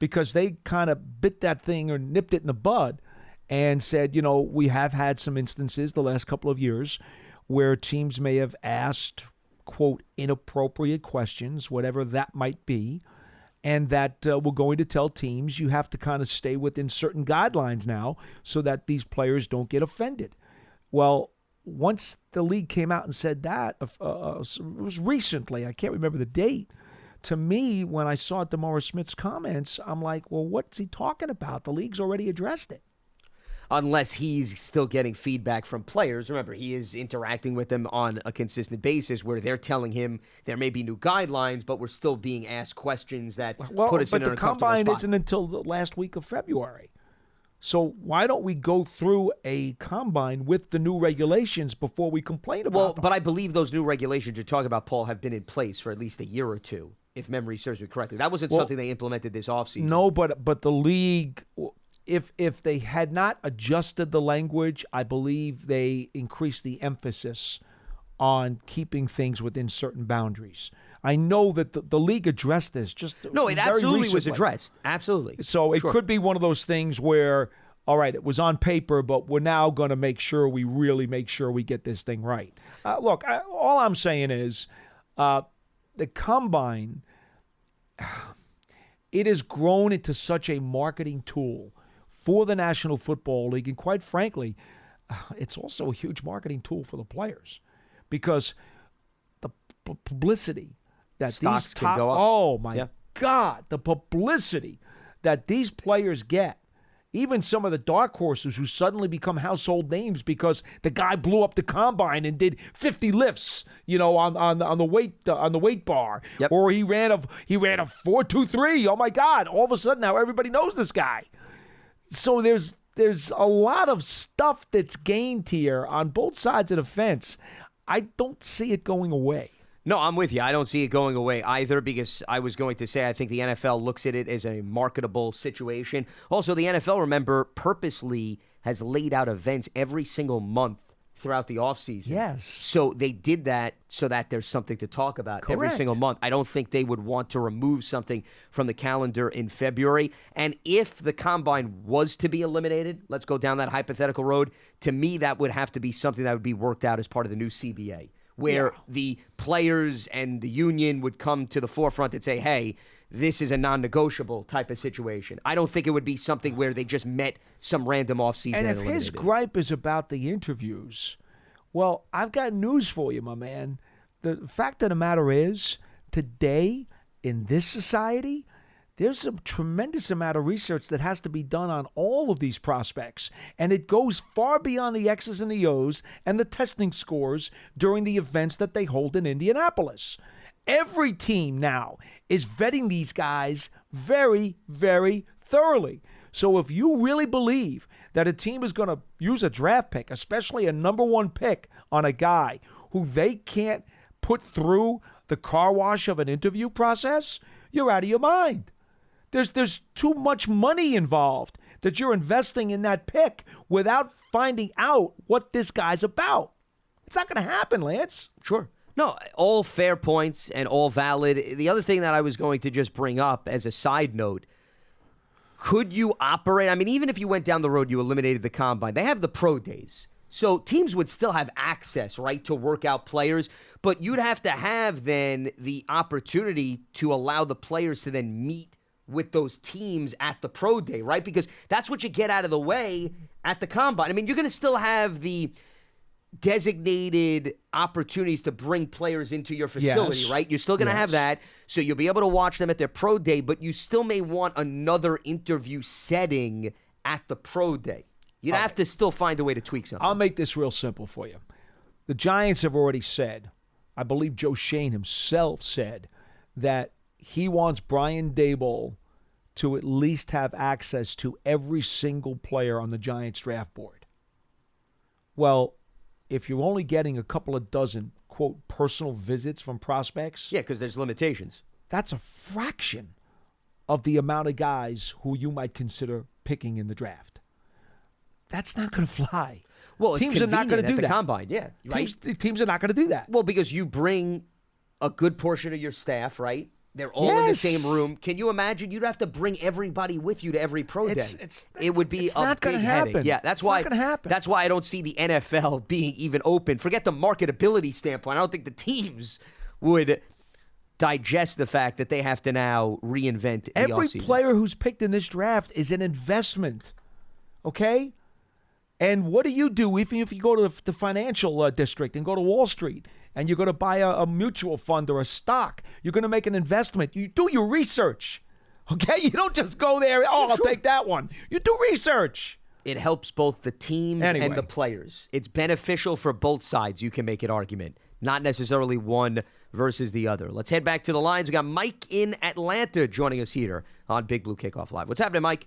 because they kind of bit that thing or nipped it in the bud and said, we have had some instances the last couple of years where teams may have asked, quote, inappropriate questions, whatever that might be. And that we're going to tell teams you have to kind of stay within certain guidelines now so that these players don't get offended. Well, once the league came out and said that, it was recently, I can't remember the date. To me, when I saw DeMaurice Smith's comments, I'm like, well, what's he talking about? The league's already addressed it. Unless he's still getting feedback from players. Remember, he is interacting with them on a consistent basis where they're telling him there may be new guidelines, but we're still being asked questions that put us in an uncomfortable spot. But the combine isn't until the last week of February. So why don't we go through a combine with the new regulations before we complain about them? But I believe those new regulations you're talking about, Paul, have been in place for at least a year or two, if memory serves me correctly. That wasn't something they implemented this offseason. No, but the league... If they had not adjusted the language, I believe they increased the emphasis on keeping things within certain boundaries. I know that the league addressed this it absolutely was addressed. Absolutely. So it could be one of those things where, all right, it was on paper, but we're now going to make sure we really make sure we get this thing right. Look, all I'm saying is the combine, it has grown into such a marketing tool for the National Football League, and quite frankly, it's also a huge marketing tool for the players, because the publicity that stocks these can go up. Oh my God, the publicity that these players get even some of the dark horses who suddenly become household names because the guy blew up the combine and did 50 lifts, on the weight bar, Yep. or he ran a 4.23. Oh my God! All of a sudden now everybody knows this guy. So there's a lot of stuff that's gained here on both sides of the fence. I don't see it going away. No, I'm with you. I don't see it going away either because I was going to say I think the NFL looks at it as a marketable situation. Also, the NFL, remember, purposely has laid out events every single month throughout the offseason. Yes. So they did that so that there's something to talk about every Correct. single month. I don't think they would want to remove something from the calendar in February. And if the combine was to be eliminated, let's go down that hypothetical road, to me that would have to be something that would be worked out as part of the new CBA, where the players and the union would come to the forefront and say, hey, this is a non-negotiable type of situation. I don't think it would be something where they just met some random offseason. And if his eliminated it. gripe is about the interviews, well, I've got news for you, my man. The fact of the matter is, today, in this society, there's a tremendous amount of research that has to be done on all of these prospects, and it goes far beyond the X's and the O's and the testing scores during the events that they hold in Indianapolis. Every team now is vetting these guys very, very thoroughly. So if you really believe that a team is going to use a draft pick, especially a number one pick, on a guy who they can't put through the car wash of an interview process, you're out of your mind. There's too much money involved that you're investing in that pick without finding out what this guy's about. It's not going to happen, Lance. Sure. No, all fair points and all valid. The other thing that I was going to just bring up as a side note, could you operate? I mean, even if you went down the road, you eliminated the combine. They have the pro days. So teams would still have access, right, to work out players, but you'd have to have then the opportunity to allow the players to then meet with those teams at the pro day, right? Because that's what you get out of the way at the combine. I mean, you're going to still have the designated opportunities to bring players into your facility, Yes. right? You're still going to have that. So you'll be able to watch them at their pro day, but you still may want another interview setting at the pro day. You'd have to still find a way to tweak something. I'll make this real simple for you. The Giants have already said, I believe Joe Shane himself said, that he wants Brian Daboll to at least have access to every single player on the Giants draft board. Well, if you're only getting a couple of dozen, quote, personal visits from prospects, Yeah, because there's limitations. that's a fraction of the amount of guys who you might consider picking in the draft. That's not going to fly. Well, it's teams are not going to convenient do at the that. combine, yeah. Right? Teams are not going to do that. Well, because you bring a good portion of your staff, right? They're all in the Yes. same room. Can you imagine? You'd have to bring everybody with you to every pro day. It would be it's a not big gonna headache. happen. Yeah, that's It's why. not gonna happen. That's why I don't see the NFL being even open. Forget the marketability standpoint. I don't think the teams would digest the fact that they have to now reinvent the Every offseason. player who's picked in this draft is an investment, okay? And what do you do if you go to the financial district and go to Wall Street and you're going to buy a mutual fund or a stock? You're going to make an investment. You do your research, okay? You don't just go there, I'll take that one. You do research. It helps both the teams Anyway. and the players. It's beneficial for both sides. You can make an argument, not necessarily one versus the other. Let's head back to the lines. We got Mike in Atlanta joining us here on Big Blue Kickoff Live. What's happening, Mike?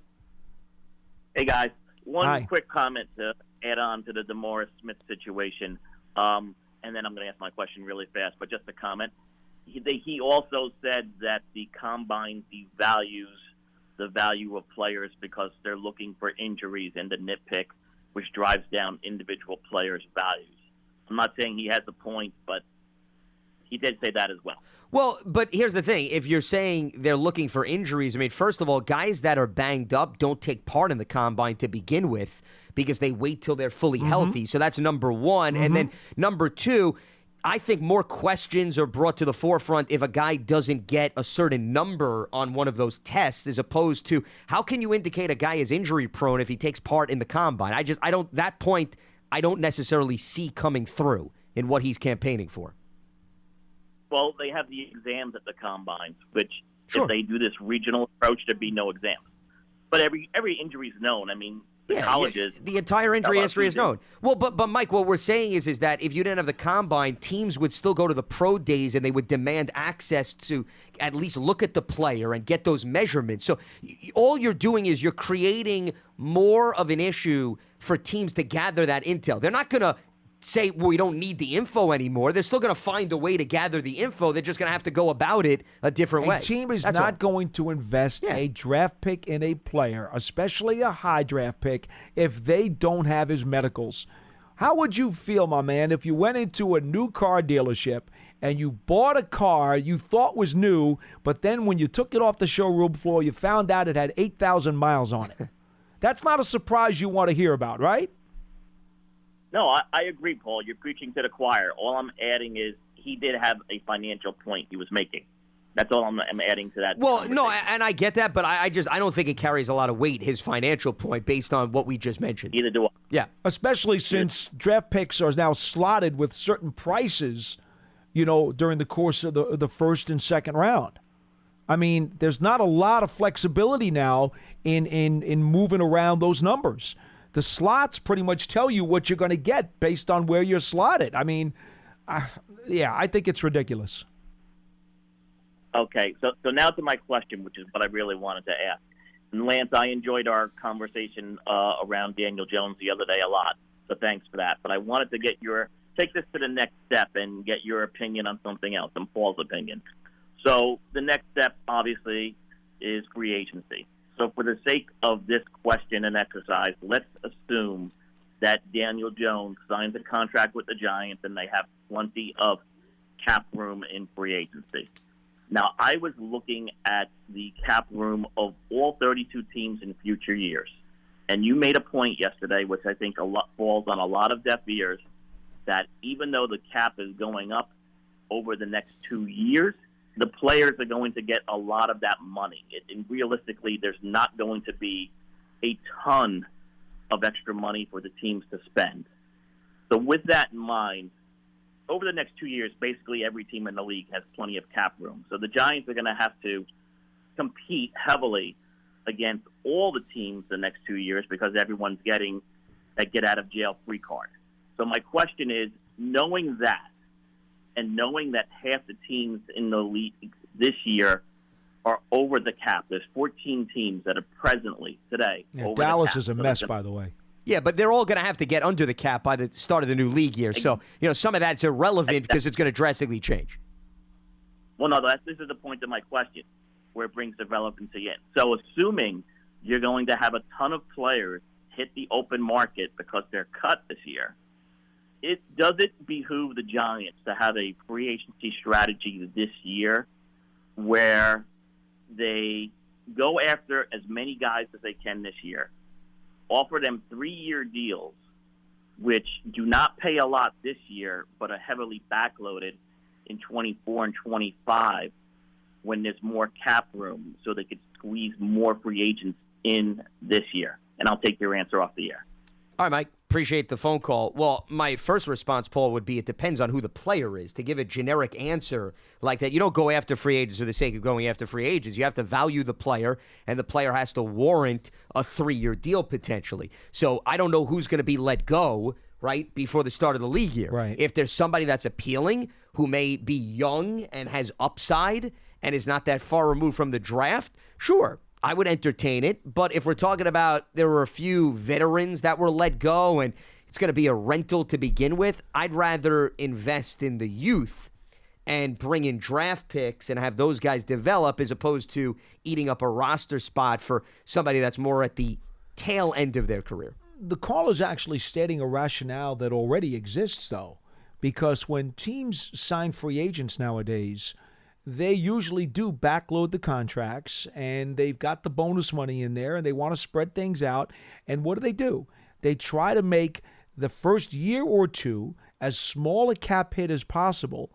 Hey, guys. One Hi. quick comment to add on to the DeMaurice Smith situation, and then I'm going to ask my question really fast, but just a comment. He also said that the combine devalues the value of players because they're looking for injuries and the nitpick, which drives down individual players' values. I'm not saying he has a point, but he did say that as well. Well, but here's the thing. If you're saying they're looking for injuries, I mean, first of all, guys that are banged up don't take part in the combine to begin with because they wait till they're fully healthy. So that's number one. And then number two, I think more questions are brought to the forefront if a guy doesn't get a certain number on one of those tests as opposed to how can you indicate a guy is injury prone if he takes part in the combine? That point I don't necessarily see coming through in what he's campaigning for. Well, they have the exams at the combines, which Sure. if they do this regional approach, there'd be no exams. But every injury is known. I mean, the colleges, the entire injury history is season. known. Well, but Mike, what we're saying is that if you didn't have the combine, teams would still go to the pro days and they would demand access to at least look at the player and get those measurements. So all you're doing is you're creating more of an issue for teams to gather that intel. They're not going to say, well, we don't need the info anymore. They're still going to find a way to gather the info. They're just going to have to go about it a different way. A team is That's not all. going to invest a draft pick in a player, especially a high draft pick, if they don't have his medicals. How would you feel, my man, if you went into a new car dealership and you bought a car you thought was new, but then when you took it off the showroom floor, you found out it had 8,000 miles on it? That's not a surprise you want to hear about, right? No, I agree, Paul. You're preaching to the choir. All I'm adding is he did have a financial point he was making. That's all I'm adding to that. Well, no, and I get that, but I don't think it carries a lot of weight, his financial point, based on what we just mentioned. Neither do I. Yeah. Especially since draft picks are now slotted with certain prices, during the course of the first and second round. I mean, there's not a lot of flexibility now in moving around those numbers. The slots pretty much tell you what you're going to get based on where you're slotted. I mean, I think it's ridiculous. Okay, so now to my question, which is what I really wanted to ask. And Lance, I enjoyed our conversation around Daniel Jones the other day a lot, so thanks for that. But I wanted to take this to the next step and get your opinion on something else, and Paul's opinion. So the next step, obviously, is free agency. So for the sake of this question and exercise, let's assume that Daniel Jones signs a contract with the Giants and they have plenty of cap room in free agency. Now, I was looking at the cap room of all 32 teams in future years. And you made a point yesterday, which I think falls on a lot of deaf ears, that even though the cap is going up over the next 2 years, the players are going to get a lot of that money. And realistically, there's not going to be a ton of extra money for the teams to spend. So with that in mind, over the next 2 years, basically every team in the league has plenty of cap room. So the Giants are going to have to compete heavily against all the teams the next 2 years because everyone's getting a get-out-of-jail-free card. So my question is, knowing that, and knowing that half the teams in the league this year are over the cap. There's 14 teams that are presently, today, over Dallas the cap. is a mess, by the way. Yeah, but they're all going to have to get under the cap by the start of the new league year. So, some of that's irrelevant because it's going to drastically change. Well, no, this is the point of my question, where it brings the relevancy in. So assuming you're going to have a ton of players hit the open market because they're cut this year, does it behoove the Giants to have a free agency strategy this year where they go after as many guys as they can this year, offer them 3-year deals, which do not pay a lot this year but are heavily backloaded in 24 and 25 when there's more cap room so they could squeeze more free agents in this year? And I'll take your answer off the air. All right, Mike. Appreciate the phone call. Well, my first response, Paul, would be it depends on who the player is. To give a generic answer like that, you don't go after free agents for the sake of going after free agents. You have to value the player, and the player has to warrant a 3-year deal potentially. So I don't know who's going to be let go, right, before the start of the league year. Right. If there's somebody that's appealing who may be young and has upside and is not that far removed from the draft, sure, I would entertain it. But if we're talking about there were a few veterans that were let go and it's going to be a rental to begin with, I'd rather invest in the youth and bring in draft picks and have those guys develop as opposed to eating up a roster spot for somebody that's more at the tail end of their career. The caller's actually stating a rationale that already exists, though, because when teams sign free agents nowadays, they usually do backload the contracts, and they've got the bonus money in there, and they want to spread things out. And what do? They try to make the first year or two as small a cap hit as possible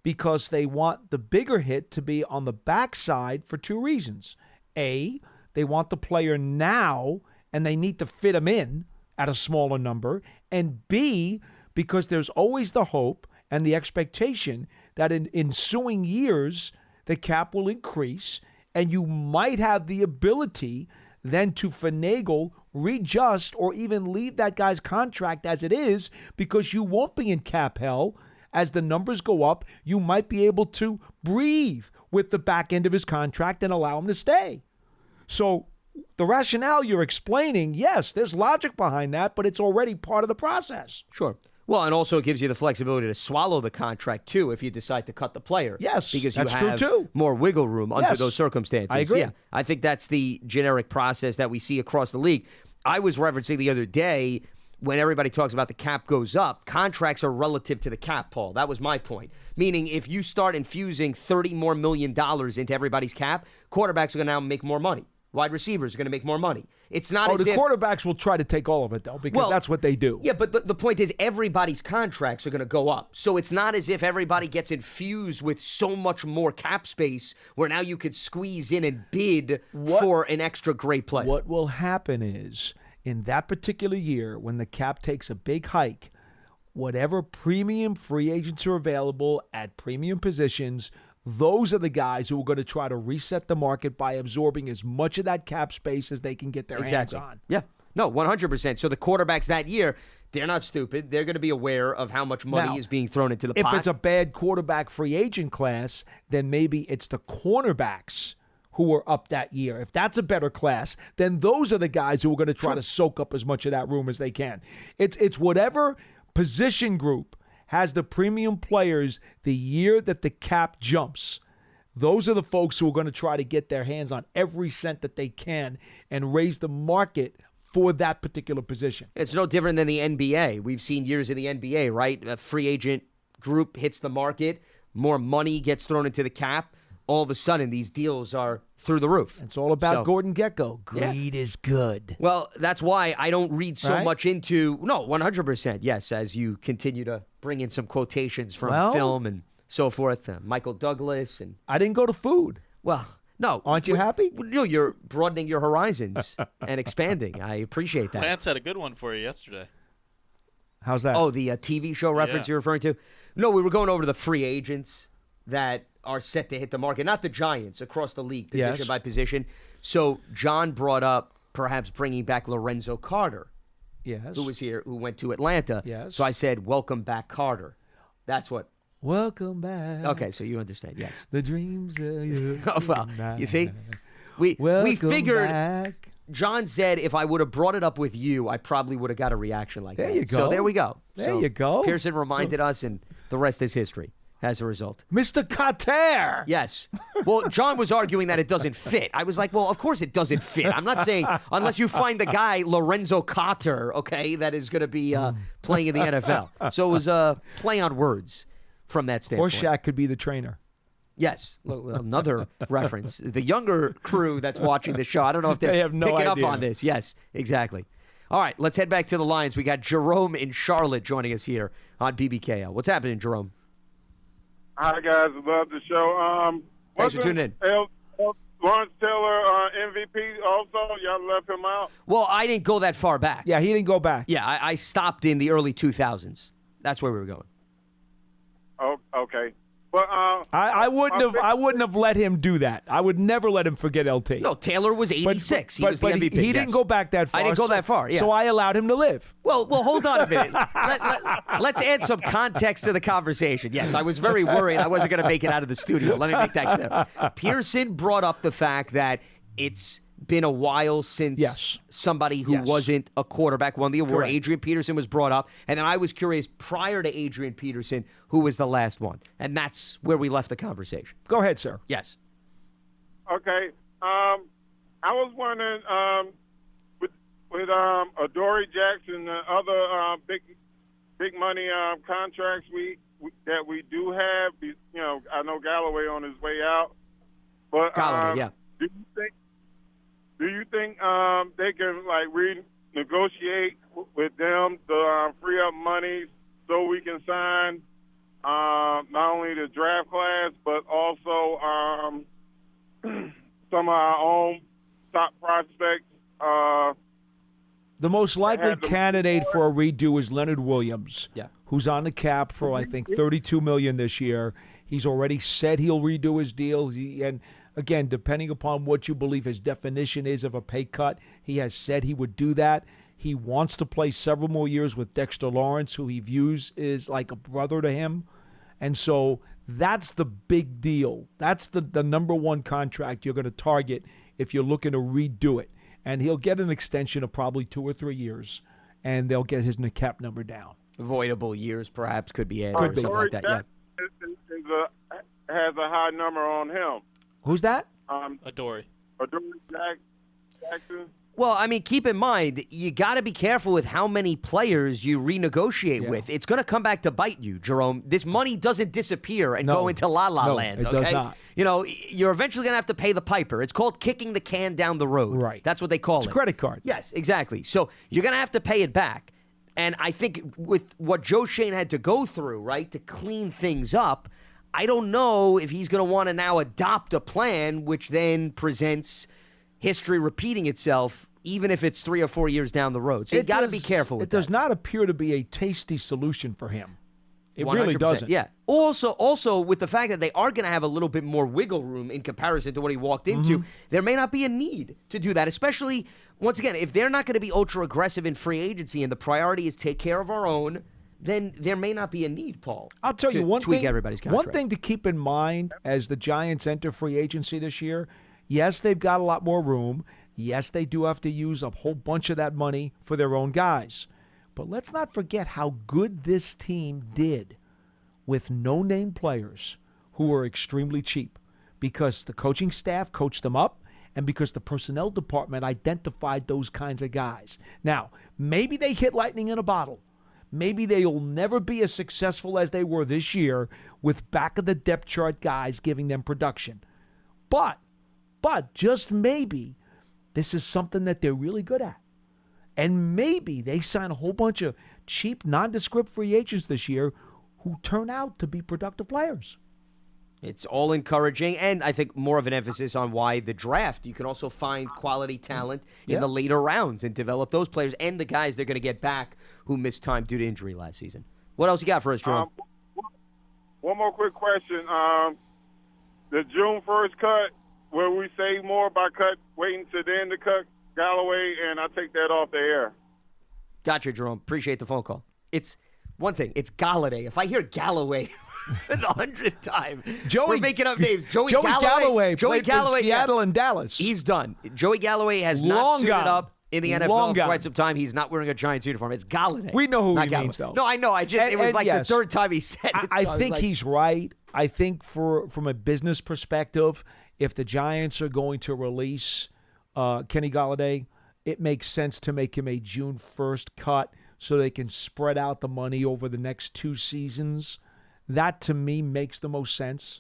because they want the bigger hit to be on the backside for 2 reasons. A, they want the player now, and they need to fit him in at a smaller number. And B, because there's always the hope and the expectation that in ensuing years, the cap will increase, and you might have the ability than to finagle, readjust, or even leave that guy's contract as it is, because you won't be in cap hell. As the numbers go up, you might be able to breathe with the back end of his contract and allow him to stay. So the rationale you're explaining, yes, there's logic behind that, but it's already part of the process. Sure. Well, and also it gives you the flexibility to swallow the contract, too, if you decide to cut the player. Yes, because that's you true, have too. more wiggle room under Yes. those circumstances. I agree. Yeah, I think that's the generic process that we see across the league. I was referencing the other day when everybody talks about the cap goes up, contracts are relative to the cap, Paul. That was my point. Meaning if you start infusing $30 more million into everybody's cap, quarterbacks are going to now make more money. Wide receivers are going to make more money. It's not as the if quarterbacks will try to take all of it, though, because that's what they do. Yeah, but the point is everybody's contracts are going to go up. So it's not as if everybody gets infused with so much more cap space where now you could squeeze in and bid for an extra great player. What will happen is, in that particular year, when the cap takes a big hike, whatever premium free agents are available at premium positions, those are the guys who are going to try to reset the market by absorbing as much of that cap space as they can get their hands on. Yeah. No, 100%. So the quarterbacks that year, they're not stupid. They're going to be aware of how much money Now, is being thrown into the pot. If it's a bad quarterback free agent class, then maybe it's the cornerbacks who are up that year. If that's a better class, then those are the guys who are going to try to soak up as much of that room as they can. It's whatever position group has the premium players the year that the cap jumps. Those are the folks who are going to try to get their hands on every cent that they can and raise the market for that particular position. It's no different than the NBA. We've seen years in the NBA, right? A free agent group hits the market, more money gets thrown into the cap. All of a sudden, these deals are through the roof. It's all about Gordon Gekko. Greed is good. Well, that's why I don't read so Right? much into, 100%, yes, as you continue to bring in some quotations from film and so forth. Michael Douglas. And I didn't go to food. well, no. Aren't you happy? No, you're broadening your horizons and expanding. I appreciate that. Lance had a good one for you yesterday. How's that? Oh, the TV show reference you're referring to? No, we were going over to the free agents that are set to hit the market, not the Giants, across the league, position by position. So John brought up perhaps bringing back Lorenzo Carter, who was here, who went to Atlanta. Yes. So I said, welcome back, Carter. That's what. Welcome back. Okay, so you understand, yes. The dreams of you. Oh, well, you see? We figured, back. John said if I would have brought it up with you, I probably would have got a reaction like that. There you go. So there we go. There you go. Pearson reminded us, and the rest is history as a result. Mr. Carter. Yes. Well, John was arguing that it doesn't fit. I was like, well, of course it doesn't fit. I'm not saying unless you find the guy, Lorenzo Carter, okay, that is going to be playing in the NFL. So it was a play on words from that standpoint. Or Shaq could be the trainer. Yes. Another reference. The younger crew that's watching the show, I don't know if they're They have no picking idea. up on this. Yes, exactly. All right, let's head back to the Lions. We got Jerome in Charlotte joining us here on BBKL. What's happening, Jerome? Hi, guys. Love the show. Thanks for tuning in. Lawrence Taylor, MVP also? Y'all left him out? Well, I didn't go that far back. Yeah, he didn't go back. Yeah, I stopped in the early 2000s. That's where we were going. Oh, okay. But I wouldn't have let him do that. I would never let him forget LT. No, Taylor was 86. He was the MVP. He didn't go back that far. I didn't go that far, yeah. So I allowed him to live. Well, hold on a minute. Let's add some context to the conversation. Yes, I was very worried I wasn't going to make it out of the studio. Let me make that clear. Pearson brought up the fact that it's been a while since somebody who wasn't a quarterback won the award. Correct. Adrian Peterson was brought up. And then I was curious, prior to Adrian Peterson, who was the last one? And that's where we left the conversation. Go ahead, sir. Yes. okay. I was wondering with Adoree Jackson and other big money contracts that we do have. You know, I know Galloway on his way out, but Galloway, yeah. Do you think they can like renegotiate with them to free up money so we can sign not only the draft class but also some of our own top prospects The most likely had the- candidate for a redo is Leonard Williams, Yeah. who's on the cap for I think $32 million this year. He's already said he'll redo his deal. And again, depending upon what you believe his definition is of a pay cut, he has said he would do that. He wants to play several more years with Dexter Lawrence, who he views is like a brother to him. And so that's the big deal. That's the number one contract you're going to target if you're looking to redo it. And he'll get an extension of probably 2 or 3 years, and they'll get his cap number down. Avoidable years, perhaps, could be added Could or be. something like that. Yeah. Has a high number on him. Who's that? Adoree. Jackson. Well, I mean, keep in mind, you got to be careful with how many players you renegotiate with. It's going to come back to bite you, Jerome. This money doesn't disappear and go into la-la land, it okay? does not. You know, you're eventually going to have to pay the piper. It's called kicking the can down the road. Right. That's what they call It's it. a credit card. Yes, exactly. So you're going to have to pay it back. And I think with what Joe Shane had to go through, right, to clean things up, I don't know if he's going to want to now adopt a plan which then presents history repeating itself, even if it's 3 or 4 years down the road. So you got to be careful with It does not appear to be a tasty solution for him. It really 100%. doesn't. Yeah. Also, with the fact that they are going to have a little bit more wiggle room in comparison to what he walked into, there may not be a need to do that, especially, once again, if they're not going to be ultra aggressive in free agency and the priority is take care of our own, then there may not be a need, Paul. I'll tell you one tweak thing. everybody's contract. One thing to keep in mind as the Giants enter free agency this year, yes, they've got a lot more room. Yes, they do have to use a whole bunch of that money for their own guys. But let's not forget how good this team did with no-name players who were extremely cheap because the coaching staff coached them up and because the personnel department identified those kinds of guys. Now, maybe they hit lightning in a bottle. Maybe they'll never be as successful as they were this year with back-of-the-depth chart guys giving them production. But just maybe this is something that they're really good at. And maybe they sign a whole bunch of cheap, nondescript free agents this year who turn out to be productive players. It's all encouraging, and I think more of an emphasis on why the draft. You can also find quality talent in the later rounds and develop those players and the guys they're going to get back who missed time due to injury last season. What else you got for us, Jerome? One more quick question. The June 1st cut, will we save more by waiting to the end to cut Galloway, and I take that off the air? Gotcha, Jerome. Appreciate the phone call. It's one thing. It's Galladay. If I hear Galloway the 100th time, we're making up names. Joey Galloway played for Seattle and Dallas. He's done. Joey Galloway has not suited up in the NFL for quite some time. He's not wearing a Giants uniform. It's Galladay. We know who not he Galloway. means, though. No, I know. It was like the third time he said it. I think he's right. I think from a business perspective, if the Giants are going to release Kenny Galladay, it makes sense to make him a June 1st cut so they can spread out the money over the next 2 seasons. That, to me, makes the most sense.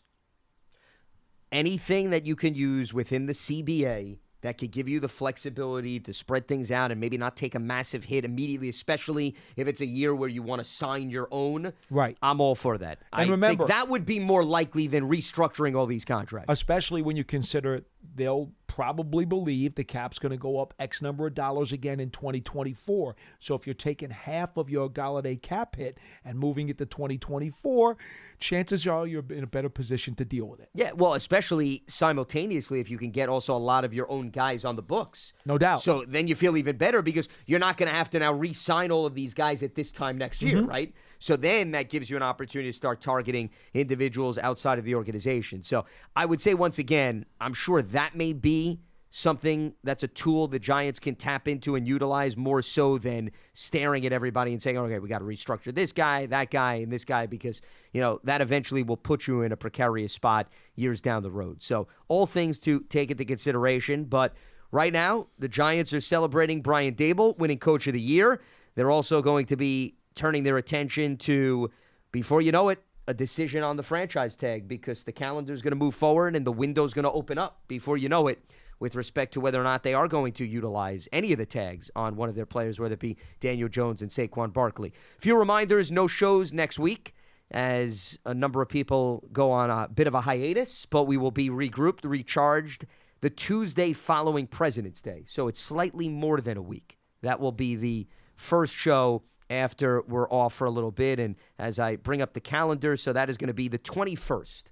Anything that you can use within the CBA that could give you the flexibility to spread things out and maybe not take a massive hit immediately, especially if it's a year where you want to sign your own. Right. I'm all for that. And I remember, think that would be more likely than restructuring all these contracts. Especially when you consider they'll probably believe the cap's going to go up X number of dollars again in 2024. So if you're taking half of your Galladay cap hit and moving it to 2024, chances are you're in a better position to deal with it. Yeah, well, especially simultaneously if you can get also a lot of your own guys on the books. No doubt. So then you feel even better because you're not going to have to now re-sign all of these guys at this time next year, right? So then that gives you an opportunity to start targeting individuals outside of the organization. So I would say, once again, I'm sure that may be something that's a tool the Giants can tap into and utilize more so than staring at everybody and saying, okay, we got to restructure this guy, that guy, and this guy because, that eventually will put you in a precarious spot years down the road. So all things to take into consideration. But right now, the Giants are celebrating Brian Daboll winning Coach of the Year. They're also going to be turning their attention to, before you know it, a decision on the franchise tag because the calendar is going to move forward and the window's going to open up before you know it with respect to whether or not they are going to utilize any of the tags on one of their players, whether it be Daniel Jones and Saquon Barkley. Few reminders, no shows next week as a number of people go on a bit of a hiatus, but we will be regrouped, recharged the Tuesday following President's Day. So it's slightly more than a week That will be the first show after we're off for a little bit. And as I bring up the calendar, so that is going to be the 21st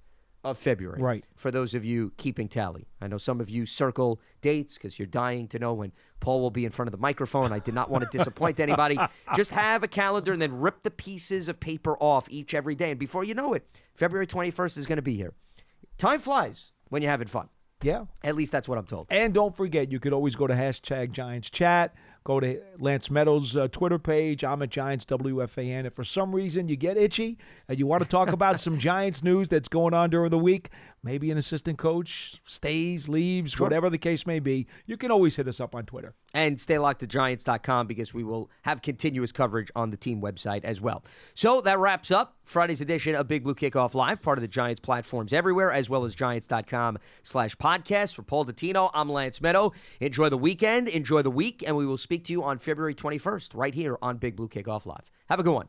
of February. Right. For those of you keeping tally. I know some of you circle dates because you're dying to know when Paul will be in front of the microphone. I did not want to disappoint anybody. Just have a calendar and then rip the pieces of paper off every day. And before you know it, February 21st is going to be here. Time flies when you're having fun. Yeah. At least that's what I'm told. And don't forget, you could always go to #GiantsChat, go to Lance Meadow's Twitter page. I'm at Giants WFAN. If for some reason you get itchy and you want to talk about some Giants news that's going on during the week, maybe an assistant coach stays, leaves, whatever the case may be, you can always hit us up on Twitter. And stay locked to Giants.com because we will have continuous coverage on the team website as well. So that wraps up Friday's edition of Big Blue Kickoff Live, part of the Giants platforms everywhere, as well as Giants.com/podcast. For Paul Dottino, I'm Lance Medow. Enjoy the weekend, enjoy the week, and we will speak to you on February 21st right here on Big Blue Kickoff Live. Have a good one.